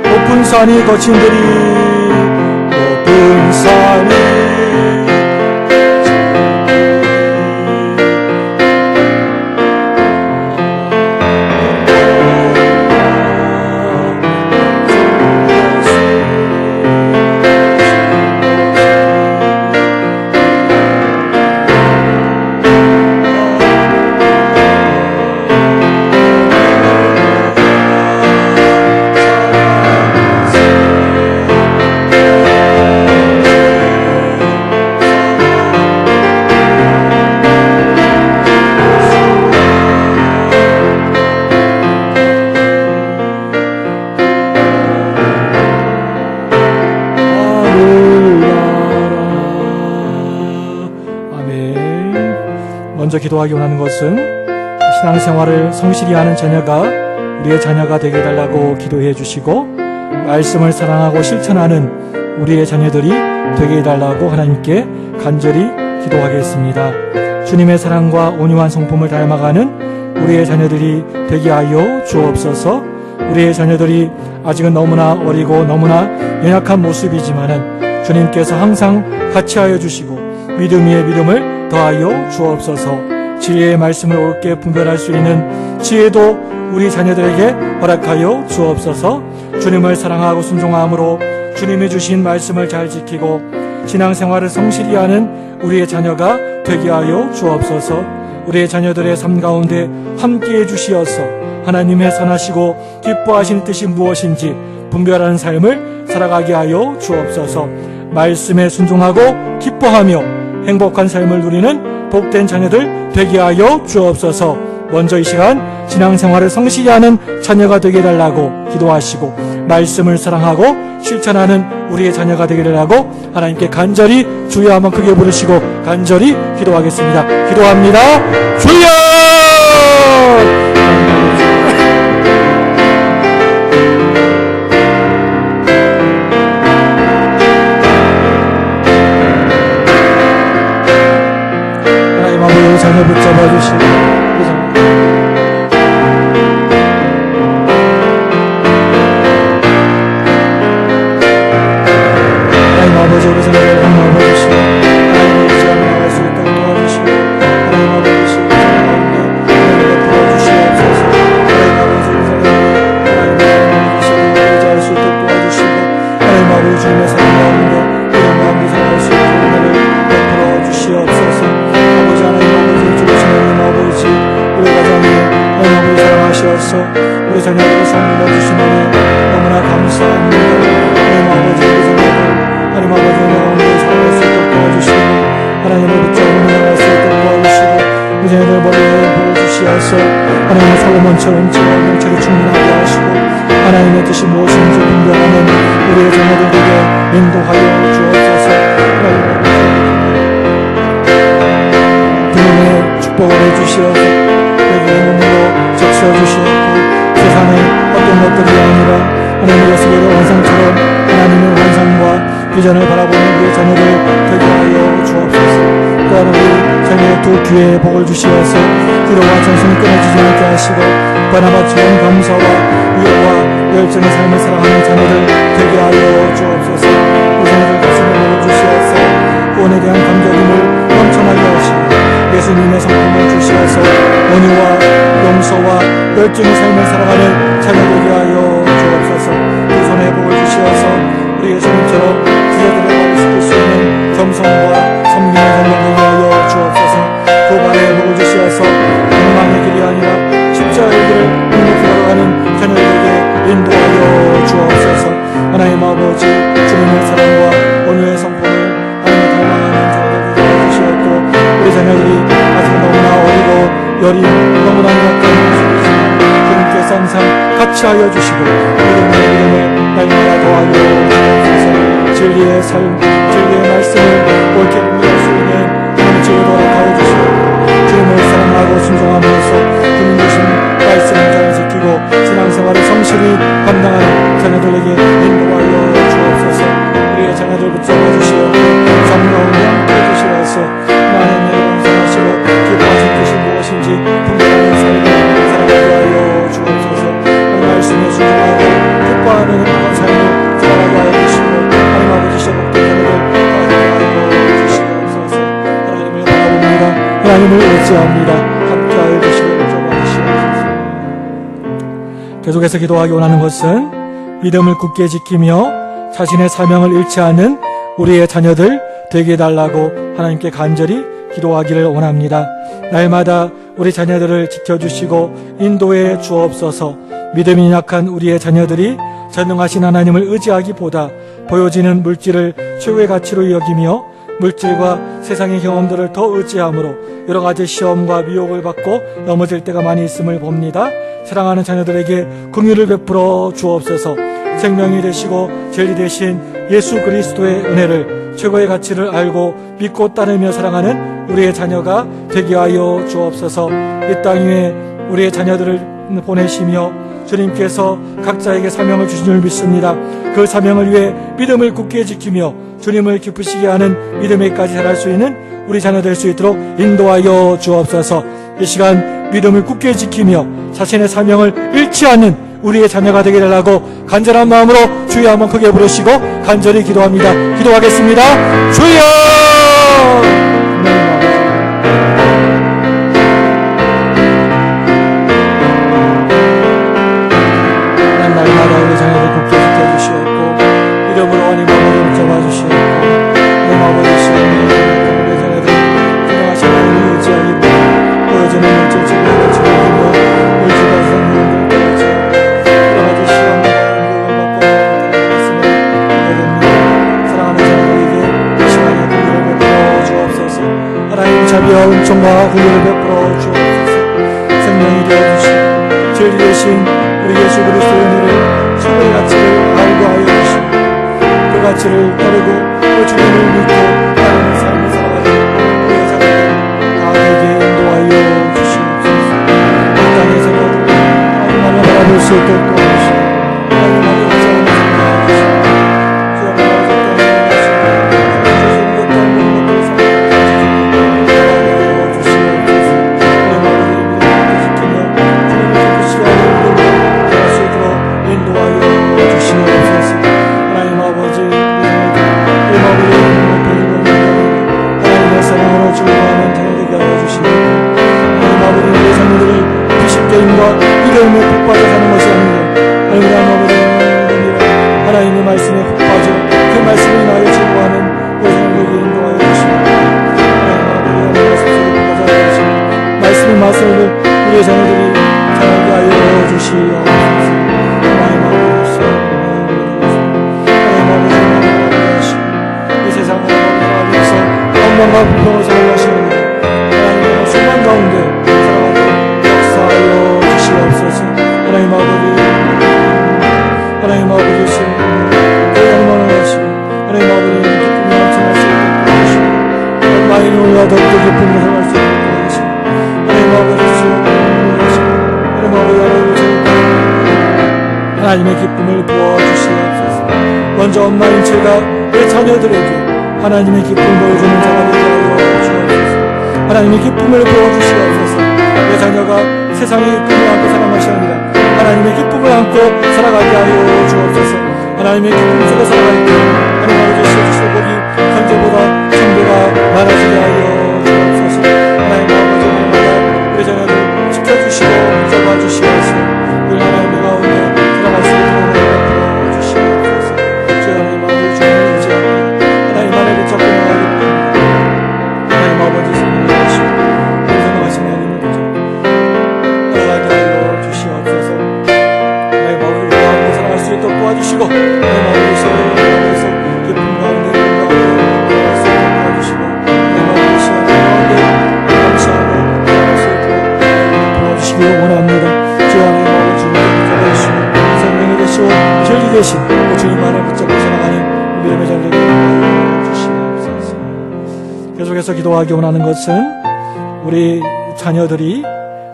높은 산이 거친들이 높은 산이 먼저 기도하기 원하는 것은 신앙생활을 성실히 하는 자녀가 우리의 자녀가 되게 해달라고 기도해 주시고, 말씀을 사랑하고 실천하는 우리의 자녀들이 되게 해달라고 하나님께 간절히 기도하겠습니다. 주님의 사랑과 온유한 성품을 닮아가는 우리의 자녀들이 되게 하여 주옵소서. 우리의 자녀들이 아직은 너무나 어리고 너무나 연약한 모습이지만은 주님께서 항상 같이 하여 주시고 믿음 위에 믿음을 더하여 주옵소서. 진리의 말씀을 옳게 분별할 수 있는 지혜도 우리 자녀들에게 허락하여 주옵소서. 주님을 사랑하고 순종함으로 주님이 주신 말씀을 잘 지키고 신앙생활을 성실히 하는 우리의 자녀가 되게 하여 주옵소서. 우리의 자녀들의 삶 가운데 함께해 주시어서 하나님의 선하시고 기뻐하시는 뜻이 무엇인지 분별하는 삶을 살아가게 하여 주옵소서. 말씀에 순종하고 기뻐하며 행복한 삶을 누리는 복된 자녀들 되게 하여 주옵소서. 먼저 이 시간 신앙생활을 성실히 하는 자녀가 되게 해달라고 기도하시고 말씀을 사랑하고 실천하는 우리의 자녀가 되게 해달라고 하나님께 간절히 주여 한번 크게 부르시고 간절히 기도하겠습니다. 기도합니다. 주여! 자녀 붙잡아 주시고 하나님 아버지, 우리 자녀를 공부해 주시고 하나님 우리 자녀 나갈 수 있도록 도와주시고 하나님 아버지 하나님 앞으로 주시옵소서. 하나님 아버지 우리 자녀를 하시어서 우리 자녀들을 선물로 주시니 너무나 감사합니다. 하나님 아버지, 우리 자녀들 하나님 아버지 영원히 살아갈 수 있도록 도와주시고 하나님을 붙잡고 나갈 수 있도록 도와주시고 우리 자녀들 머리에 복을 주시어서 하나님의 솔로몬처럼 지혜와 명철이 충만하게 하시고 하나님의 뜻이 무엇인지 분별하는 우리의 자녀들에게 인도하여 주옵소서. 하나님의 축복을 해주시어서 여기에 눈으로 적셔주시었고 세상의 어떤 것들이 아니라 하나님의 예수의 환상처럼 하나님의 환상과 비전을 바라보는 우리의 자녀들 되게 하여 주옵소서. 또한 우리 자녀의 두 귀에 복을 주시어서 기도와 정성이 끊어지지 않게 하시고 바나바처럼 감사와 위로와 열정의 삶을 살아가는 자녀들 되게 하여 주옵소서. 우리 자녀들 가슴에 복을 주시어서 구원에 대한 감격임을 넘쳐나게 하시고 예수님의 성품을 주시어서 온유와 용서와 열정의 삶을 살아가는 자녀되게 하여 주옵소서. 두 손에 복을 주시어서 우리 예수님처럼 기자들을 발휘시킬 수 있는 겸손과 섬김의 자녀되게 하여 주옵소서. 두 발에 복을 주시어서 욕망의 길이 아니라 십자가의 길을 묵묵히 걸어가는 자녀들에게 인도하여 주옵소서. 하나님 아버지, 주님의 사랑과 온유의 성품을 하나님의 닮아가는 자녀들에게 해주시었고 우리 자녀들이 아직 너무나 어리고 여린 너무나 약한 모습이지만 주님께서 항상 같이 하여 주시고 믿음을 날마다 더하여 주옵소서. 진리의 삶, 진리의 말씀을 옳게 분별할 수 있는 하나님의 지혜로 허락하여 주시고 주님을 사랑하고 순종하면서 주님 주신 말씀을 잘 지키고 신앙생활을 성실히 감당하는 자녀들에게 인도하여 주옵소서. 우리의 자녀들 붙잡아 주시옵고 성령을 함께 주시어서 하나님의 완성하시고 기뻐하신 뜻이 무엇인지 분별하는 삶을 살아가게 하여 주옵소서. 말씀에 순종하고 기뻐하는 행복한 삶을 살아가게 하여 주시고 하나님 아버지 시험복된 자녀들 하게 하여 주시옵소서. 하나님을 바라봅니다. 하나님을 의지합니다. 함께 하여 주시고 붙잡아 주시옵소서. 계속해서 기도하기 원하는 것은 믿음을 굳게 지키며 자신의 사명을 잃지 않는 우리의 자녀들 되게 해달라고 하나님께 간절히 기도하기를 원합니다. 날마다 우리 자녀들을 지켜주시고 인도해 주옵소서. 믿음이 약한 우리의 자녀들이 전능하신 하나님을 의지하기보다 보여지는 물질을 최고의 가치로 여기며 물질과 세상의 경험들을 더 의지함으로 여러 가지 시험과 미혹을 받고 넘어질 때가 많이 있음을 봅니다. 사랑하는 자녀들에게 긍휼을 베풀어 주옵소서. 생명이 되시고 진리 되신 예수 그리스도의 은혜를 최고의 가치를 알고 믿고 따르며 사랑하는 우리의 자녀가 되게 하여 주옵소서. 이 땅 위에 우리의 자녀들을 보내시며 주님께서 각자에게 사명을 주신 줄 믿습니다. 그 사명을 위해 믿음을 굳게 지키며 주님을 기쁘시게 하는 믿음에까지 자랄 수 있는 우리 자녀 될 수 있도록 인도하여 주옵소서. 이 시간 믿음을 굳게 지키며 자신의 사명을 잃지 않는 우리의 자녀가 되게 달라고 간절한 마음으로 주여 한번 크게 부르시고 간절히 기도합니다. 기도하겠습니다. 주여! 날마다 우리 자녀들 굳게 지켜주시옵고 이름으로 하나님 아버지를 붙잡아주시옵고 하나님 아버지 시험이 우리 자녀들 기도하신 하나님을 의지하기보 보여지는 물질 지구를 지키며 물질과 성령을 보여줘 여러 가지 시험과 유혹을 받고 말씀을 듣게 됩니다. 사랑하는 자녀들에게 이 시간에 긍휼을 베풀어 주옵소서. 하나님 자비와 은총과 긍휼을 베풀어 주옵소서. 생명이 되어주시고 진리 되신 우리 예수 그리스도의 은혜를 최고의 가치를 알고 하여 주시고 그 가치를 따르고 그 주님을 믿고 따르는 삶을 살아가는 우리의 자녀들 다 되게 인도하여 주시옵소서. 이 땅의 자녀들 하나님만을 바라볼 수 있도록 도와주시고 하나님만을 가정을 생각하여 주시고 주여 바라볼 수 있도록 도와주시고 주님의 어떤 모든 것들을 살아가여 주시옵소서. 하나님 아버지 지키며 주님을 기쁘시게 하는 인도하여 주시옵소서. 하나님 아버지 하나님의 사랑으로 즐거워하는 자녀되게 하여 주시옵소서. 하나님 아버지 우리 자녀들이 비식게임과 이름에 푹 빠져 사는 것이 아니고 하나님 아버지 하나님의 말씀에 푹 빠져 그 말씀을 인하여 즐거워하는 우리 자녀들에게 인도하여 주시옵소서. 하나님 아버지 하나님의 속속을 가져다 주시고 말씀의 맛을 우리의 자녀들이 잘하게 하여 주시옵소서. 하나님 아버지, 하나님 아버지, 이 세상을 살아가면서 건강과 불평을 살아가시는 하나님의 수만 가운데 살아가는 역사하여 주시옵소서. 하나님 아버지, 하나님 아버지, 영광을 하시고 하나님 아버지 기쁨이 넘쳐날 수 있도록 하시고 마이노와 더욱더 기쁨을 살아갈 수 있도록 하시고 하나님 아버지 하시고 하나님 아버지 하나님의 기쁨을 부어주시옵소서. 먼저 엄마인 제가 내 자녀들에게 하나님의 기쁨을 보여주는 자가 되게 하여 주옵소서. 하나님의 기쁨을 부어주시옵소서. 내 자녀가 세상의 기쁨을 안고 살아가시 아니라 하나님의 기쁨을 안고 살아가게 하여 주옵소서. 하나님의 기쁨 속에 살아갈 때 하나님 아버지 시복이 현재보다 성배가 많아지게 하여 주옵소서. 하나님 아버지 날마다 우리 자녀들 지켜주시고 붙잡아 주시옵소서. 우리 하나님의 가운데 살아갈 수 있도록 베풀어 주시옵소서. 주 하나님 아버지 주님을 의지하고 하나님 안에 붙잡고 나가기 바랍니다. 하나님 아버지 성령을 하시고 우리 생각하신 하나님을 붙잡고 살아가게 하여 주시옵소서. 하나님 아버지 우리 가운데 살아갈 수 있도록 도와주시고 하나님 아버지 세상에서 기쁨 가운데 살아갈 수 있도록 도와주시고 하나님 아버지 시간 가운데 감사하고 살아갈 수 있도록 도와주시기를 원합니다. 주 하나님 아버지 주님께 붙잡아주시고 생명이 되시고 진리 되신 주님 안에 붙잡고 살아가는 믿음의 자들에게 주시옵소서. 계속해서 기도하기 원하는 것은 우리 자녀들이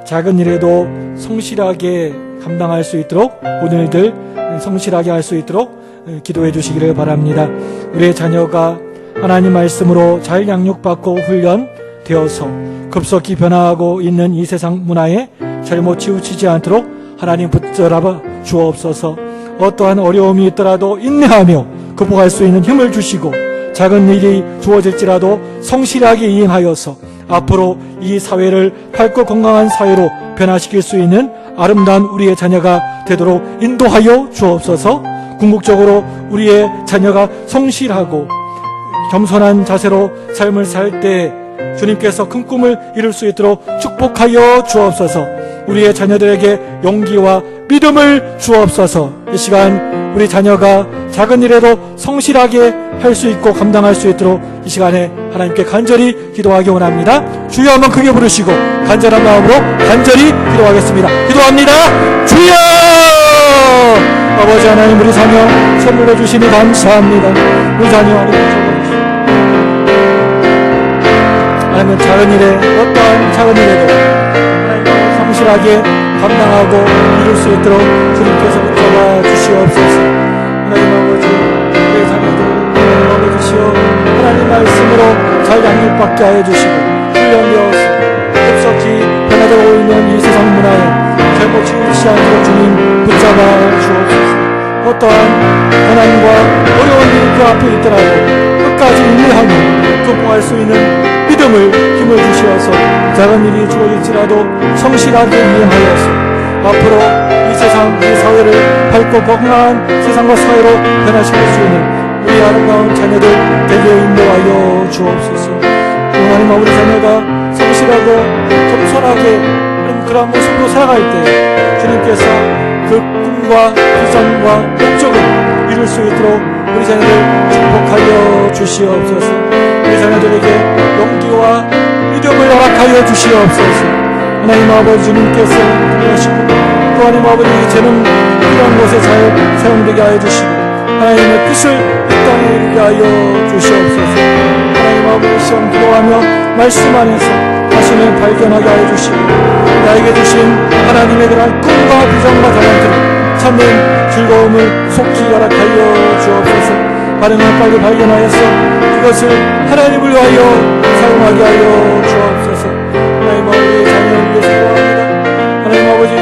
작은 일에도 성실하게 감당할 수 있도록 모든 일들 성실하게 할 수 있도록 기도해 주시기를 바랍니다. 우리의 자녀가 하나님 말씀으로 잘 양육받고 훈련되어서 급속히 변화하고 있는 이 세상 문화에 잘못 치우치지 않도록 하나님 붙잡아 주옵소서. 어떠한 어려움이 있더라도 인내하며 극복할 수 있는 힘을 주시고 작은 일이 주어질지라도 성실하게 이행하여서 앞으로 이 사회를 밝고 건강한 사회로 변화시킬 수 있는 아름다운 우리의 자녀가 되도록 인도하여 주옵소서. 궁극적으로 우리의 자녀가 성실하고 겸손한 자세로 삶을 살 때 주님께서 큰 꿈을 이룰 수 있도록 축복하여 주옵소서. 우리의 자녀들에게 용기와 믿음을 주옵소서. 이 시간 우리 자녀가 작은 일에도 성실하게 할 수 있고 감당할 수 있도록 이 시간에 하나님께 간절히 기도하기 원합니다. 주여 한번 크게 부르시고 간절한 마음으로 간절히 기도하겠습니다. 기도합니다. 주여! 아버지 하나님 우리 자녀 선물해 주시니 감사합니다. 우리 자녀 하나님 작은 일에 어떠한 작은 일에도 하나님 성실하게 감당하고 이룰 수 있도록 주님께서 붙잡아 주시옵소서. 하나님 아버지 우리 자녀들 하나님 아버지시여 하나님 말씀으로 잘 양육받게 하여 주시고 훈련되어서 급속히 변화되고 있는 이 세상 문화에 잘못 치우치지 않도록 주님 붙잡아 주옵소서. 어떠한 고난과 어려운 일이 그 앞에 있더라도 끝까지 인내하며 극복할 수 있는 믿음을 힘을 주시어서 작은 일이 주어질지라도 성실하게 이행하여서 앞으로 이 세상 이 사회를 밝고 건강한 세상과 사회로 변화시킬 수 있는 우리 아름다운 자녀들 되게 인도하여 주옵소서. 하나님 아버지 자녀가 성실하고 겸손하게 그런 모습으로 살아갈 때 주님께서 그 꿈과 비전과 목적을 이룰 수 있도록 우리 자녀들 축복하여 주시옵소서. 우리 자녀들에게 용기와 믿음을 허락하여 주시옵소서. 하나님 아버지 주님께서 하시고 또 하나님 아버지 재능 필요한 곳에 잘 사용되게 하여 주시고 하나님의 뜻을 이 땅에 이루게 하여 주시옵소서. 하나님 아버지 시험 기도하며 말씀 안에서 자신을 발견하게 하여 주시고 나에게 주신 하나님의 그러한 꿈과 비전과 달란트를 찾는 즐거움을 속히 허락하여 주옵소서. 가능한 빨리 발견하여서 그것을 하나님을 위하여 사용하게 하여 주옵소서. 하나님 아버지 자녀를 위해서 기도합니다. 하나님 아버지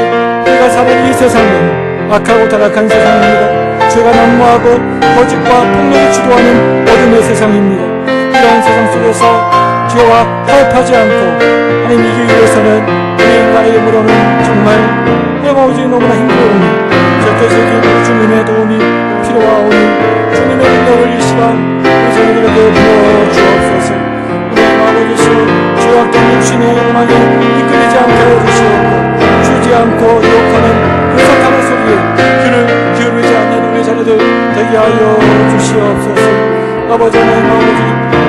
우리가 사는 이 세상은 악하고 타락한 세상입니다. 죄가 난무하고 거짓과 폭력이 주도하는 어둠의 세상입니다. 이러한 세상 속에서 죄와 타협하지 않고 하나님 이기기 위해서는 우리 인간의 힘으로는 정말 하나님 아버지 너무나 힘들오니 절대적인 주님의 도움이 필요하오니 주님의 능력을 이 시간 우리 자녀들에게 부어주옵소서. 하나님 아버지시여 죄악된 육신의 욕망에 이끌리지 않게 하여 주시옵고 주지 않고 유혹하는 그 되게 하여 주시옵소서. 아버지 하나님 아버지,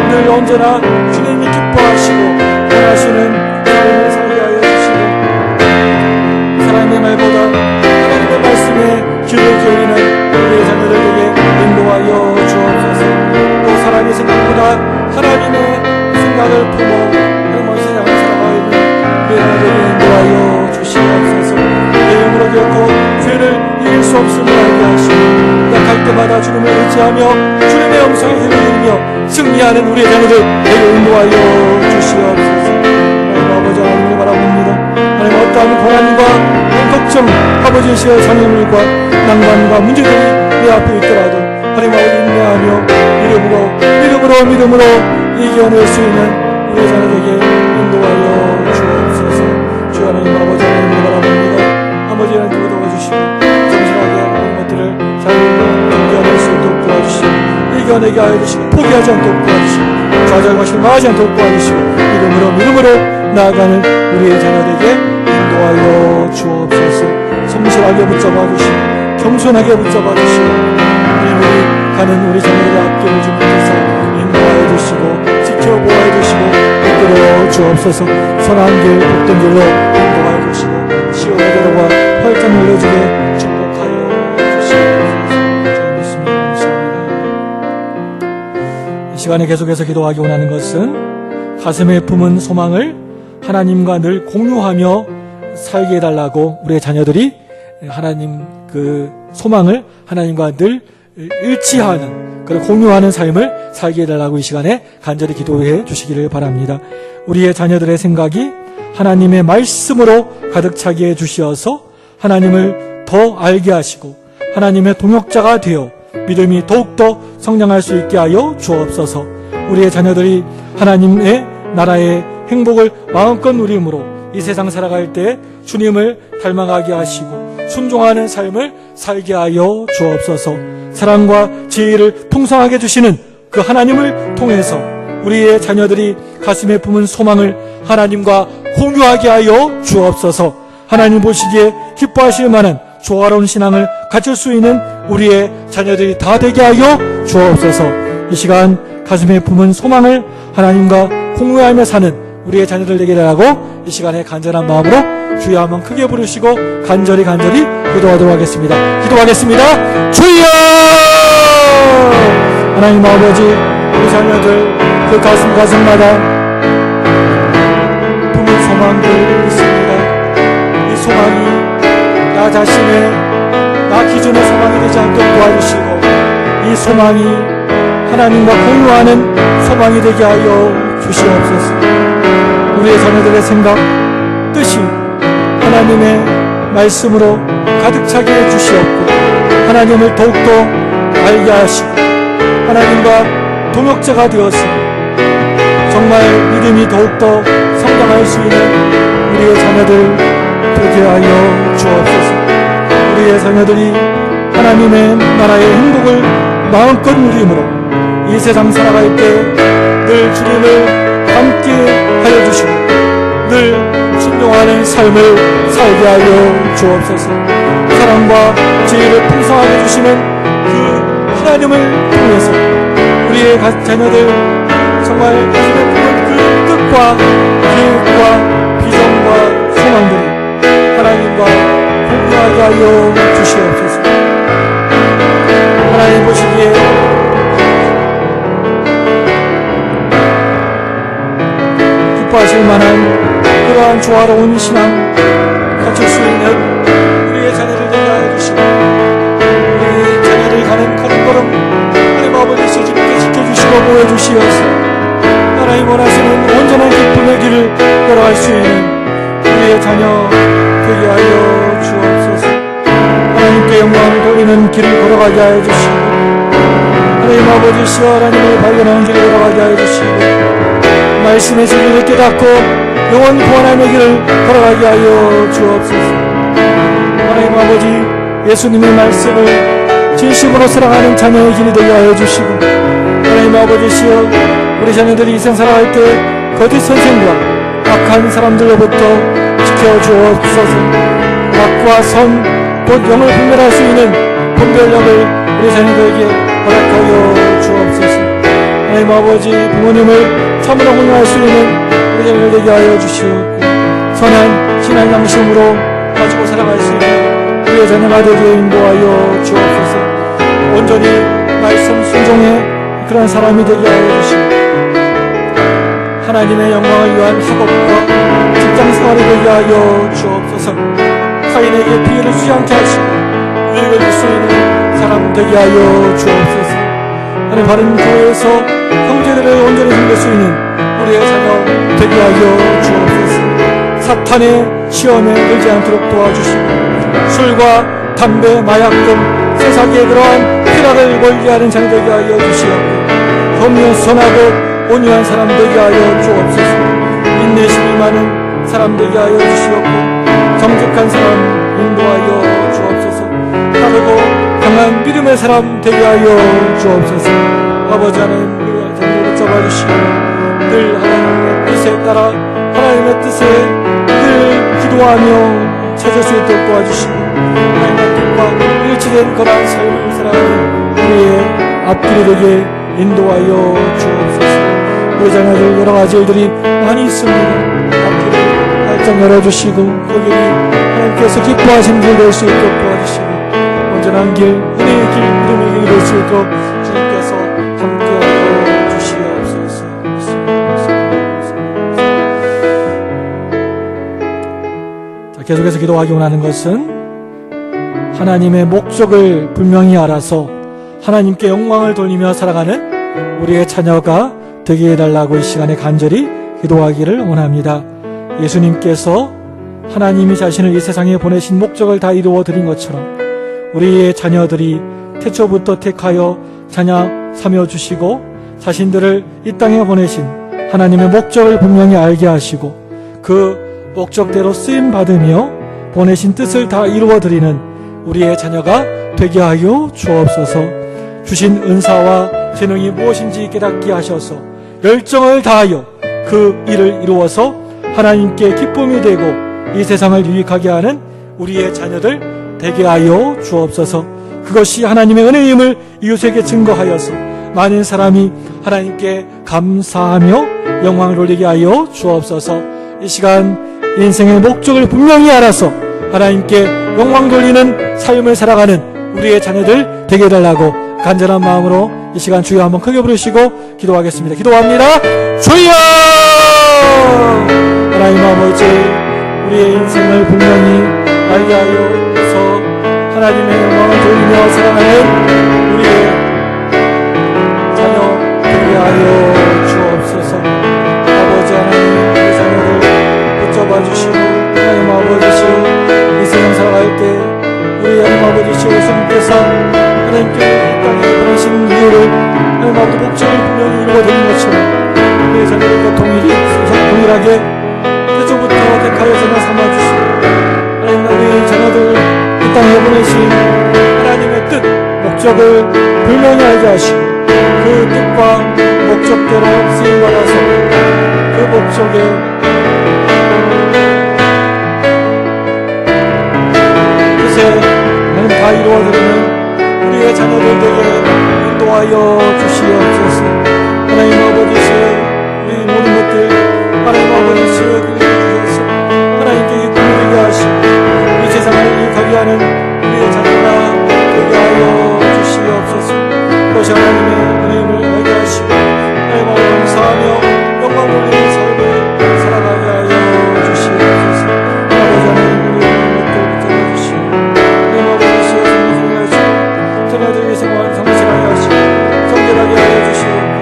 늘 언제나 주님이 기뻐하시고 원하시는 삶을 살게 하여 주시고, 사람의 말보다 하나님의 말씀에 귀를 기울이는 우리의 자녀들에게 인도하여 주옵소서. 또 사람의 생각보다 하나님의 생각을 품어 세상을 살아가고 있는 우리의 자녀들에게 인도하여 주시옵소서. 내 힘으로 결코 죄를 이길 수 없음을 알게 하시고, 약할 때마다 주님을 의지하며 주님의 음성에 귀를 기울이며 승리하는 우리의 자녀들에게 인도하여 주시옵소서. 하나님 아버지, 하나님을 바라봅니다. 하나님 어떠한 고난과 걱정, 아버지시여 장애물과 난관과 문제들이 내 앞에 있더라도 하나님 아버지 인내하며 믿음으로 이겨낼 수 있는 우리의 자녀에게 인도하여 주옵소서. 주 하나님 아버지, 하나님을 바라봅니다. 아버지 하나님 도와주시고 정신하게 모든 것들을 잘 이겨낼 수 있도록 도와주시고, 이겨내게 하여 주시고, 포기하지 않도록 도와주시고, 좌절과 실망하지 않도록 도와주시고, 믿음으로 나아가는 우리의 자녀에게 인도하여 주옵소서. 성실하게 붙잡아 주시고 겸손하게 붙잡아 주시고, 우리 가는 우리 자녀의 앞길을 주님께서 인도하여 주시고 지켜보아 주시고 이끌어 주옵소서. 선한 길 복된 길로 인도하여 주시고 시온의 대로가 활짝 열려주게 축복하여 주시옵소서. 저희 믿습니다. 감사합니다. 이 시간에 계속해서 기도하기 원하는 것은 가슴에 품은 소망을 하나님과 늘 공유하며 살게 해달라고, 우리의 자녀들이 하나님 그 소망을 하나님과 늘 일치하는, 그리고 공유하는 삶을 살게 해달라고 이 시간에 간절히 기도해 주시기를 바랍니다. 우리의 자녀들의 생각이 하나님의 말씀으로 가득 차게 해 주시어서 하나님을 더 알게 하시고 하나님의 동역자가 되어 믿음이 더욱더 성장할 수 있게 하여 주옵소서. 우리의 자녀들이 하나님의 나라의 행복을 마음껏 누림으로 이 세상 살아갈 때 주님을 닮아가게 하시고 순종하는 삶을 살게 하여 주옵소서. 사랑과 지혜를 풍성하게 주시는 그 하나님을 통해서 우리의 자녀들이 가슴에 품은 소망을 하나님과 공유하게 하여 주옵소서. 하나님 보시기에 기뻐하실 만한 조화로운 신앙을 갖출 수 있는 우리의 자녀들이 다 되게 하여 주옵소서. 이 시간 가슴에 품은 소망을 하나님과 공유하며 사는 우리의 자녀들 되게 하라고 이 시간에 간절한 마음으로 주여 한번 크게 부르시고 간절히 기도하도록 하겠습니다. 기도하겠습니다. 주여! 하나님 아버지, 우리 자녀들 그 가슴마다 품은 소망들 있습니다. 이 소망이 나 자신의, 나 기준의 소망이 되지 않도록 도와주시고, 이 소망이 하나님과 공유하는 소망이 되게 하여 주시옵소서. 우리의 자녀들의 생각, 뜻이 하나님의 말씀으로 가득 차게 해주시옵고, 하나님을 더욱더 알게 하시고 하나님과 동역자가 되어서 정말 믿음이 더욱더 성장할 수 있는 우리의 자녀들 되게 하여 주옵소서. 우리의 자녀들이 하나님의 나라의 행복을 마음껏 누림으로 이 세상 살아갈 때 늘 주님을 함께 하여 주시고 늘 순종하는 삶을 살게 하여 주옵소서. 사랑과 지혜를 풍성하게 주시는 그 하나님을 통해서 우리의 자녀들 정말 가슴에 품은 그 뜻과 계획과 비전과 소망들을 하나님과 공유하게 하여 주시옵소서. 하나님 보시기에 기뻐하실 만한 그러한 조화로운 신앙 갖출 수 있는 우리의 자녀들 되게 하여 주시고, 우리 자녀들이 가는 걸음걸음 하나님 아버지 주님께 지켜주시고 보여주시어서 하나님 원하시는 온전한 기쁨의 길을 걸어갈 수 있는 우리의 자녀 되게 하여 주옵소서. 하나님께 영광을 돌리는 길을 걸어가게 하여 주시고, 하나님 아버지 시와 하나님을 발견하는 길을 걸어가게 하여 주시고, 말씀의 진리를 깨닫고 영원 구원함의 길을 걸어가게 하여 주옵소서. 하나님 아버지, 예수님의 말씀을 진심으로 사랑하는 자녀의 길이 되게 하여 주시고, 하나님 아버지시여, 우리 자녀들이 이 세상 살아갈 때 거짓 선생과 악한 사람들로부터 지켜주옵소서. 악과 선, 곧 영을 분별할 수 있는 분별력을 우리 자녀들에게 허락하여 주옵소서. 하나님 아버지, 부모님을 참으로 honor 수 있는 우리 자녀들 되게 하여 주시옵고, 선한 신앙 양심으로 가지고 살아갈 수 있는 우리의 자녀가 되게 인도하여 주옵소서. 온전히 말씀 순종의 그런 사람이 되게 하여 주시고, 하나님의 영광을 위한 학업과 직장 생활이 되게 하여 주옵소서. 타인에게 피해를 주지 않게 하시고 유익을 줄 수 있는 사람 되게 하여 주옵소서. 하나님, 바른 교회에서 형제들을 온전히 섬길 수 있는 우리의 자녀 되게 하여 주옵소서. 사탄의 시험에 들지 않도록 도와주시고, 술과 담배, 마약 등 세상의 그러한 쾌락을 멀리하는 자녀 되게 하여 주시옵고, 혐오, 선하고 온유한 사람 되게 하여 주옵소서. 인내심이 많은 사람 되게 하여 주시옵고, 정직한 사람 인도하여 주옵소서. 빠르고 강한 믿음의 사람 되게 하여 주옵소서. 아버지 하나님, 우리 자녀를 붙잡아주시고 늘 하나님의 뜻에 따라 하나님의 뜻에 늘 기도하며 찾을 수 있도록 도와주시고, 하나님의 뜻과 일치된 그러한 삶을 살아가는 우리의 앞길이 되게 인도하여 주옵소서. 우리 자녀들 여러 가지 일들이 많이 있습니다. 앞길을 활짝 열어주시고, 그 길이 하나님께서 기뻐하시는 길 될 수 있도록 도와주시고, 온전한 길, 은혜의 길, 믿음의 길이 될 수 있도록 주님께서 함께하여 주시옵소서. 자, 계속해서 기도하기 원하는 것은 하나님의 목적을 분명히 알아서 하나님께 영광을 돌리며 살아가는 우리의 자녀가 되게 해달라고 이 시간에 간절히 기도하기를 원합니다. 예수님께서 하나님이 자신을 이 세상에 보내신 목적을 다 이루어 드린 것처럼 우리의 자녀들이 태초부터 택하여 자녀 삼여 주시고 자신들을 이 땅에 보내신 하나님의 목적을 분명히 알게 하시고 그 목적대로 쓰임 받으며 보내신 뜻을 다 이루어 드리는 우리의 자녀가 되게 하여 주옵소서. 주신 은사와 재능이 무엇인지 깨닫게 하셔서 열정을 다하여 그 일을 이루어서 하나님께 기쁨이 되고 이 세상을 유익하게 하는 우리의 자녀들 되게 하여 주옵소서. 그것이 하나님의 은혜임을 이웃에게 증거하여서 많은 사람이 하나님께 감사하며 영광을 돌리게 하여 주옵소서. 이 시간 인생의 목적을 분명히 알아서 하나님께 영광 돌리는 삶을 살아가는 우리의 자녀들 되게 해달라고 간절한 마음으로 이 시간 주여 한번 크게 부르시고 기도하겠습니다. 기도합니다. 주여! 하나님 아버지, 우리의 인생을 분명히 알게 하여서 하나님의 영광을 돌리며 살아가는 우리의 자녀 되게 하여 주옵소서. 아버지 하나님, 우리 자녀를 붙잡아 주시고 하나님 아버지시오, 이 세상 살아갈 때 우리 하나님 아버지시오, 예수님께서 하나님께 이 땅에 보내신 이유를 하나님 아버지 목적을 분명히 이루어 드린 것처럼 우리의 자녀들과 동일하게 태초부터 택하여 자녀 삼아주시고 하나님, 우리 자녀들 이 땅에 보내신 하나님의 뜻, 목적을 분명히 알게 하시고 그 뜻과 목적대로 쓰임받아서 그 목적에 뜻에 하나님 다 이루어드리는 우리의 자녀들에게 인도하여 주시옵소서. 하나님 아버지시, 우리 모든 것들 하나님 아버지시 주셔서 하나님께 기쁨을 되게 하시고 이 세상을 유익하게 하는 우리의 자녀가 되게 하여 주시옵소서. 그것이 하나님의 은혜임을 알게 하시고 하나님 아버지 감사하며 영광 돌리는 삶을 살아가게 하여 주시옵소서. 아버지 하나님, 우리 모든 것들 붙잡아주시고 하나님 아버지시 성공하게 하시고 자녀들에게 생활 성실하게 하시고 성결하게 하여 주시옵고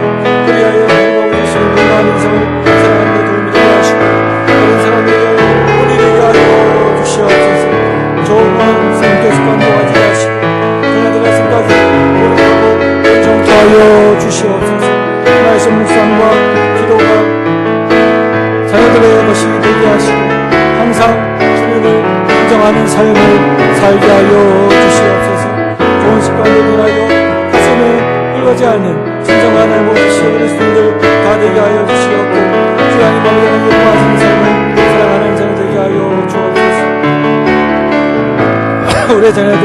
그리하여 하나님 아버지시 건강한 인생을 살아가는 데 도움이 되게 하시고 다른 사람에게 본이 되게 하여 주시옵소서. 좋은 마음 성교 습관 도와주게 하시고 자녀들의 생각이 옳고 온전케 하여 주시옵소서. 말씀 묵상과 기도가 자녀들의 것이 되게 하시고 항상 주님을 인정하는 삶을 살게 하여 주시옵소서. 좋은 습관을 인하여 가슴에 흘러지 않는 진정한 알모시오 그리스도인들 다 되게 하여 주시옵고 주 하나님 아버지는 기뻐하시는 삶을 살아가는 자녀 되게 하여 주옵소서. 우리 자녀들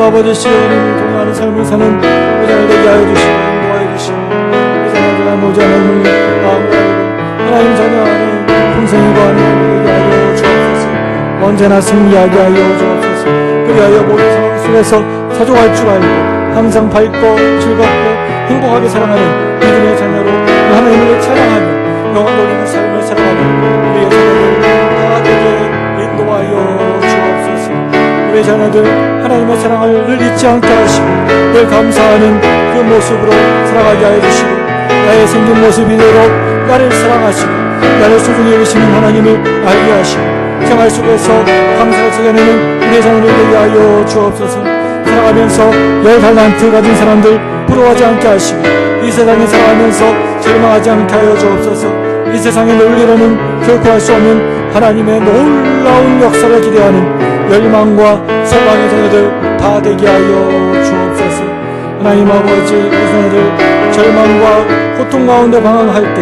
아버지 시온을 통하는 삶을 사는 우리 자녀 되게 하여 주시고 인도하여 주시고 우리 자녀들과 모자라는 하나님 자녀 안에 풍성이고 하나님 되게 하여 주옵소서. 언제나 승리하게 하여 주옵소서. 그리하여 모든 상황 속에서 사족할 줄 알고 항상 밝고 즐겁고 행복하게 살아가는 믿음의 자녀로 하나님을 찬양하며 영원 돌리는 삶을 살아가는 우리의 자녀들 다 되게 인도하여 주옵소서. 우리의 자녀들 하나님의 사랑을 늘 잊지 않게 하시고 늘 감사하는 그 모습으로 살아가게 하여 주시고 나의 생긴 모습 이대로 나를 사랑하시고 나를 소중히 여기시는 하나님을 알게 하시고 생활 속에서 감사를 드러내는 우리의 자녀들 되게 하여 주옵소서. 살아가면서 열 달란트 가진 사람들 부러워하지 않게 하시고 이 세상에 살아가면서 절망하지 않게 하여 주옵소서. 이 세상의 논리로는 결코 할 수 없는 하나님의 놀라운 역사를 기대하는 열망과 소망의 자녀들 다 되게 하여 주옵소서. 하나님 아버지 우리 자녀들 절망과 고통 가운데 방황할 때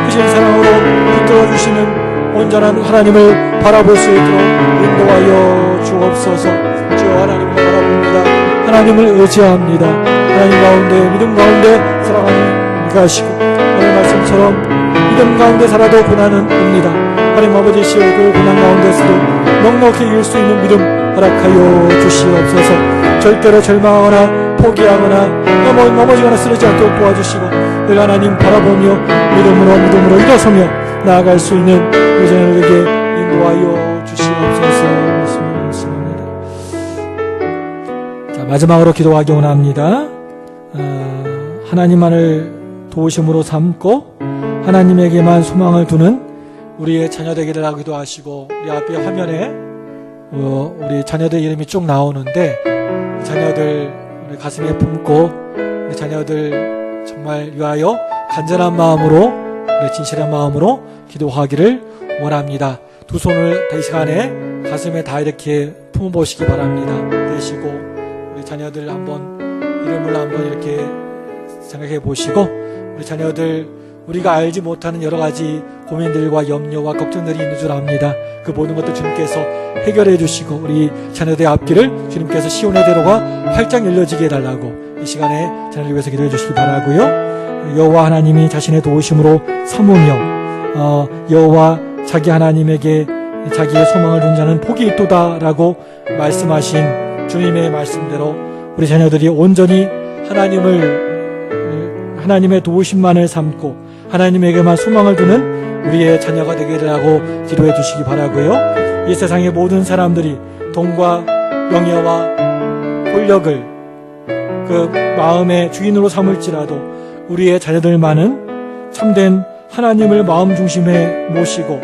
크신 사랑으로 붙들어주시는 온전한 하나님을 바라볼 수 있도록 인도하여 주옵소서. 주여 하나님을 바라봅니다. 하나님을 의지합니다. 하나님 가운데 믿음 가운데 살아가는 것이고 오늘 말씀처럼 믿음 가운데 살아도 고난은 옵니다. 하나님 아버지 시여 그 고난 가운데서도 넉넉히 이길 수 있는 믿음 허락하여 주시옵소서. 절대로 절망하거나 포기하거나 넘어지거나 쓰러지지 않도록 도와주시고 늘 하나님 바라보며 믿음으로 일어서며 나아갈 수 있는 우리 자녀들에게 인도하여 주시옵소서. 말씀합니다. 자, 마지막으로 기도하기 원합니다. 하나님만을 도우심으로 삼고 하나님에게만 소망을 두는 우리의 자녀 되기를 하고 기도하시고 우리 앞에 화면에 우리 자녀들 이름이 쭉 나오는데 자녀들 우리 가슴에 품고 우리 자녀들 정말 위하여 간절한 마음으로 우리 진실한 마음으로 기도하기를 원합니다. 두 손을 이 시간에 가슴에 다 이렇게 품어보시기 바랍니다. 되시고 우리 자녀들 한번 이름을 한번 이렇게 생각해 보시고 우리 자녀들 우리가 알지 못하는 여러 가지 고민들과 염려와 걱정들이 있는 줄 압니다. 그 모든 것들 주님께서 해결해 주시고 우리 자녀들의 앞길을 주님께서 시온의 대로가 활짝 열려지게 해달라고 이 시간에 자녀를 위해서 기도해 주시기 바라고요. 여호와 하나님이 자신의 도우심으로 삼으며 여호와 자기 하나님에게 자기의 소망을 둔 자는 복이 있도다라고 말씀하신 주님의 말씀대로 우리 자녀들이 온전히 하나님의 도우심만을 삼고 하나님에게만 소망을 두는 우리의 자녀가 되기를 하고 기도해 주시기 바라고요. 이 세상의 모든 사람들이 돈과 명예와 권력을 그 마음의 주인으로 삼을지라도 우리의 자녀들만은 참된 하나님을 마음 중심에 모시고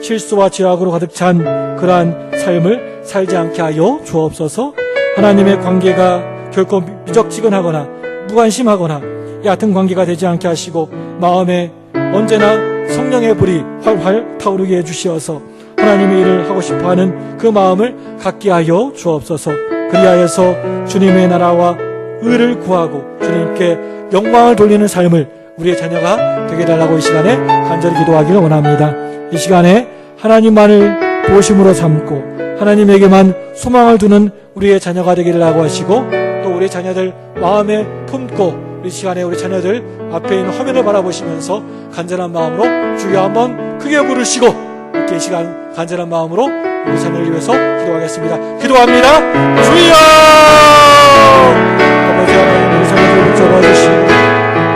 실수와 죄악으로 가득 찬 그러한 삶을 살지 않게 하여 주옵소서. 하나님의 관계가 결코 미적지근하거나 무관심하거나 얕은 관계가 되지 않게 하시고 마음에 언제나 성령의 불이 활활 타오르게 해주시어서 하나님의 일을 하고 싶어하는 그 마음을 갖게 하여 주옵소서. 그리하여서 주님의 나라와 의를 구하고 주님께 영광을 돌리는 삶을 우리의 자녀가 되게 해달라고 이 시간에 간절히 기도하기를 원합니다. 이 시간에 하나님만을 도심으로 삼고 하나님에게만 소망을 두는 우리의 자녀가 되기를 하고 하시고 또 우리 자녀들 마음에 품고 이 시간에 우리 자녀들 앞에 있는 화면을 바라보시면서 간절한 마음으로 주여 한번 크게 부르시고 이렇게 이 시간 간절한 마음으로 우리 자녀를 위해서 기도하겠습니다. 기도합니다. 주여! 아버지 하나님 우리 자녀들 붙잡아주시고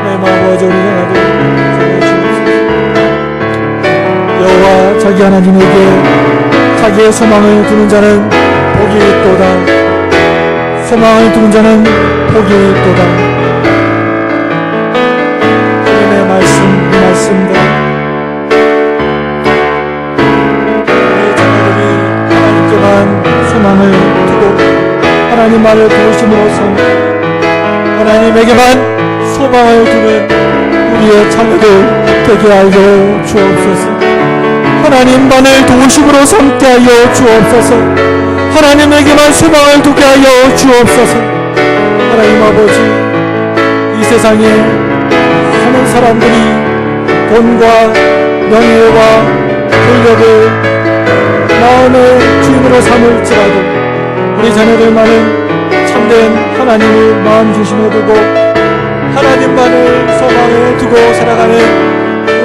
하나님 아버지 우리 자녀들 붙잡아주시옵소서. 여호와 자기 하나님에게 자기의 소망을 두는 자는 복이 있도다. 소망을 두는 자는 복이 있도다. 말씀대로 우리 자녀들이 하나님께만 소망을 두고 하나님만을 도우심으로 삼고 하나님에게만 소망을 두는 우리의 자녀들 되게 하여 주옵소서. 하나님만을 도우심으로 삼게 하여 주옵소서. 하나님에게만 소망을 두게 하여 주옵소서. 하나님 아버지 이 세상에 사는 사람들이 돈과 명예와 권력을 마음의 주인으로 삼을지라도 우리 자녀들만은 참 참된 하나님을 마음 중심에 두고 하나님만을 소망에 두고 살아가는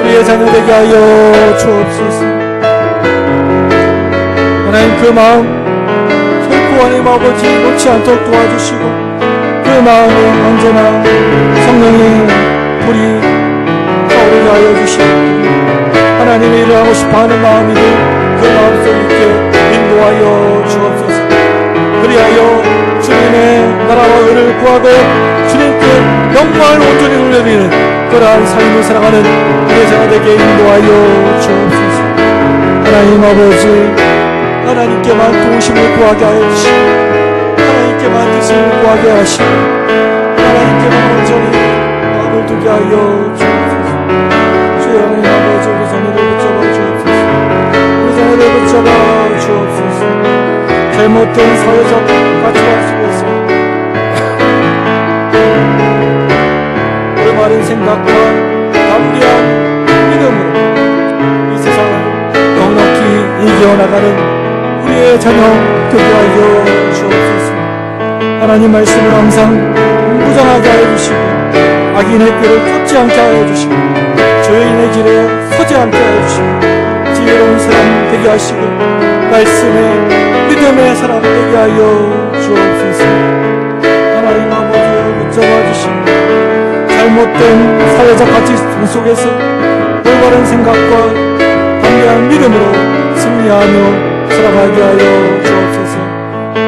우리의 자녀 되게 하여 주옵소서. 하나님 그 마음 결코 하나님 아버지 놓지 않도록 도와주시고 그 마음에 언제나 성령의 불이 타오르게 하여 주시고 하나님의 일을 하고 싶어하는 마음이들 그 마음속 있게 인도하여 주옵소서. 그리하여 주님의 나라와 의를 구하고 주님께 영광을 온전히 돌려드리는 그러한 삶을 살아가는 우리의 자녀 되게 인도하여 주옵소서. 하나님 아버지 하나님께만 도우심을 구하게 하여 주시고 하나님께만 뜻을 구하게 하시고 하나님께만 온전히 마음을 두게 하여 주옵소서. 주여 하나님 아버지 우리 자녀를 붙잡아 주옵소서. 우리 자녀를 붙잡아 주옵소서. 잘못된 사회적 가치관 속에서 올바른 생각과 담대한 믿음으로 이 세상을 넉넉히 이겨나가는 우리의 자녀 되게 하여 주옵소서. 하나님 말씀을 항상 무장하게 하여 주시고 악인의 꾀를 쫓지 않게 하여 주시고 죄인의 길에 서지 않게 하여 주시고 지혜로운 사람 되게 하시고 말씀의 믿음의 사람 되게 하여 주옵소서. 하나님 아버지여 붙잡아 주시고 잘못된 사회적 가치관 속에서 올바른 생각과 담대한 믿음으로 승리하며 살아가게 하여 주옵소서.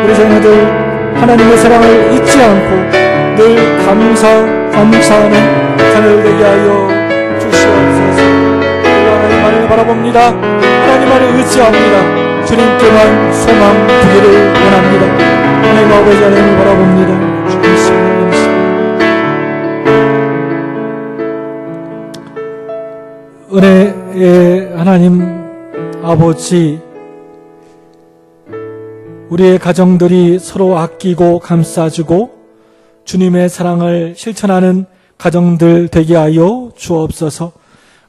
우리 자녀들 하나님의 사랑을 잊지 않고 늘 감사하는 자녀들 되게 하여 주시옵소서. 우리가 하나님만을 바라봅니다. 하나님만을 의지합니다. 주님께만 소망 두기를 원합니다. 하나님 아버지 하나님을 바라봅니다. 주님 은혜의 하나님 아버지, 우리의 가정들이 서로 아끼고 감싸주고 주님의 사랑을 실천하는 가정들 되게 하여 주옵소서.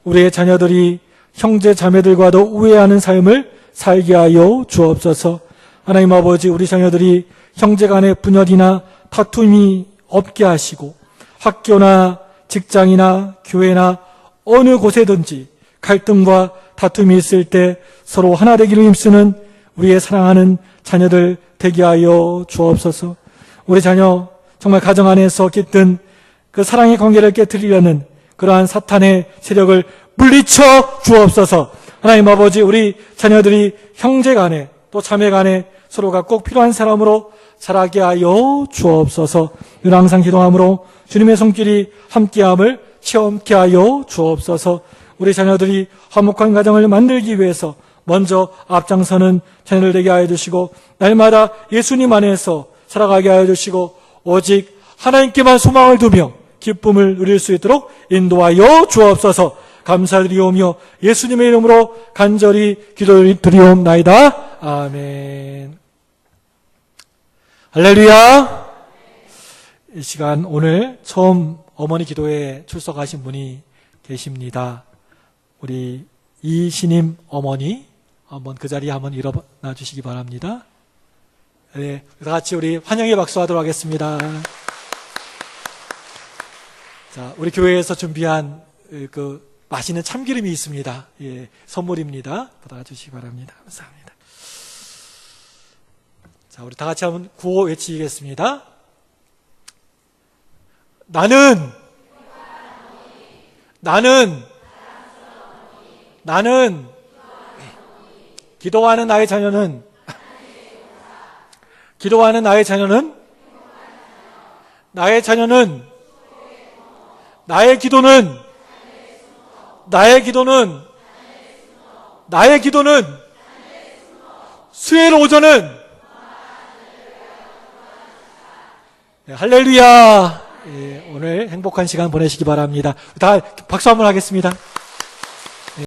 우리의 자녀들이 형제 자매들과도 우애하는 삶을 살게 하여 주옵소서. 하나님 아버지 우리 자녀들이 형제 간의 분열이나 다툼이 없게 하시고 학교나 직장이나 교회나 어느 곳에든지 갈등과 다툼이 있을 때 서로 하나 되기를 힘쓰는 우리의 사랑하는 자녀들 되게 하여 주옵소서. 우리 자녀 정말 가정 안에서 깃든 그 사랑의 관계를 깨뜨리려는 그러한 사탄의 세력을 물리쳐 주옵소서. 하나님 아버지 우리 자녀들이 형제 간에 또 자매 간에 서로가 꼭 필요한 사람으로 자라게 하여 주옵소서. 늘 항상 기도함으로 주님의 손길이 함께함을 체험케 하여 주옵소서. 우리 자녀들이 화목한 가정을 만들기 위해서 먼저 앞장서는 자녀들 되게 하여 주시고 날마다 예수님 안에서 살아가게 하여 주시고 오직 하나님께만 소망을 두며 기쁨을 누릴 수 있도록 인도하여 주옵소서. 감사드리오며 예수님의 이름으로 간절히 기도드리옵나이다. 아멘. 할렐루야. 이 시간 오늘 처음 어머니 기도에 출석하신 분이 계십니다. 우리 이신임 어머니 한번 그 자리에 한번 일어나 주시기 바랍니다. 네, 다 같이 우리 환영의 박수하도록 하겠습니다. 자, 우리 교회에서 준비한 그 맛있는 참기름이 있습니다. 예, 선물입니다. 받아주시기 바랍니다. 감사합니다. 자, 우리 다 같이 한번 구호 외치겠습니다. 나는 기도하는 나의 자녀는 나의 기도는 수요일 오전은 네, 할렐루야. 예, 오늘 행복한 시간 보내시기 바랍니다. 다 박수 한번 하겠습니다.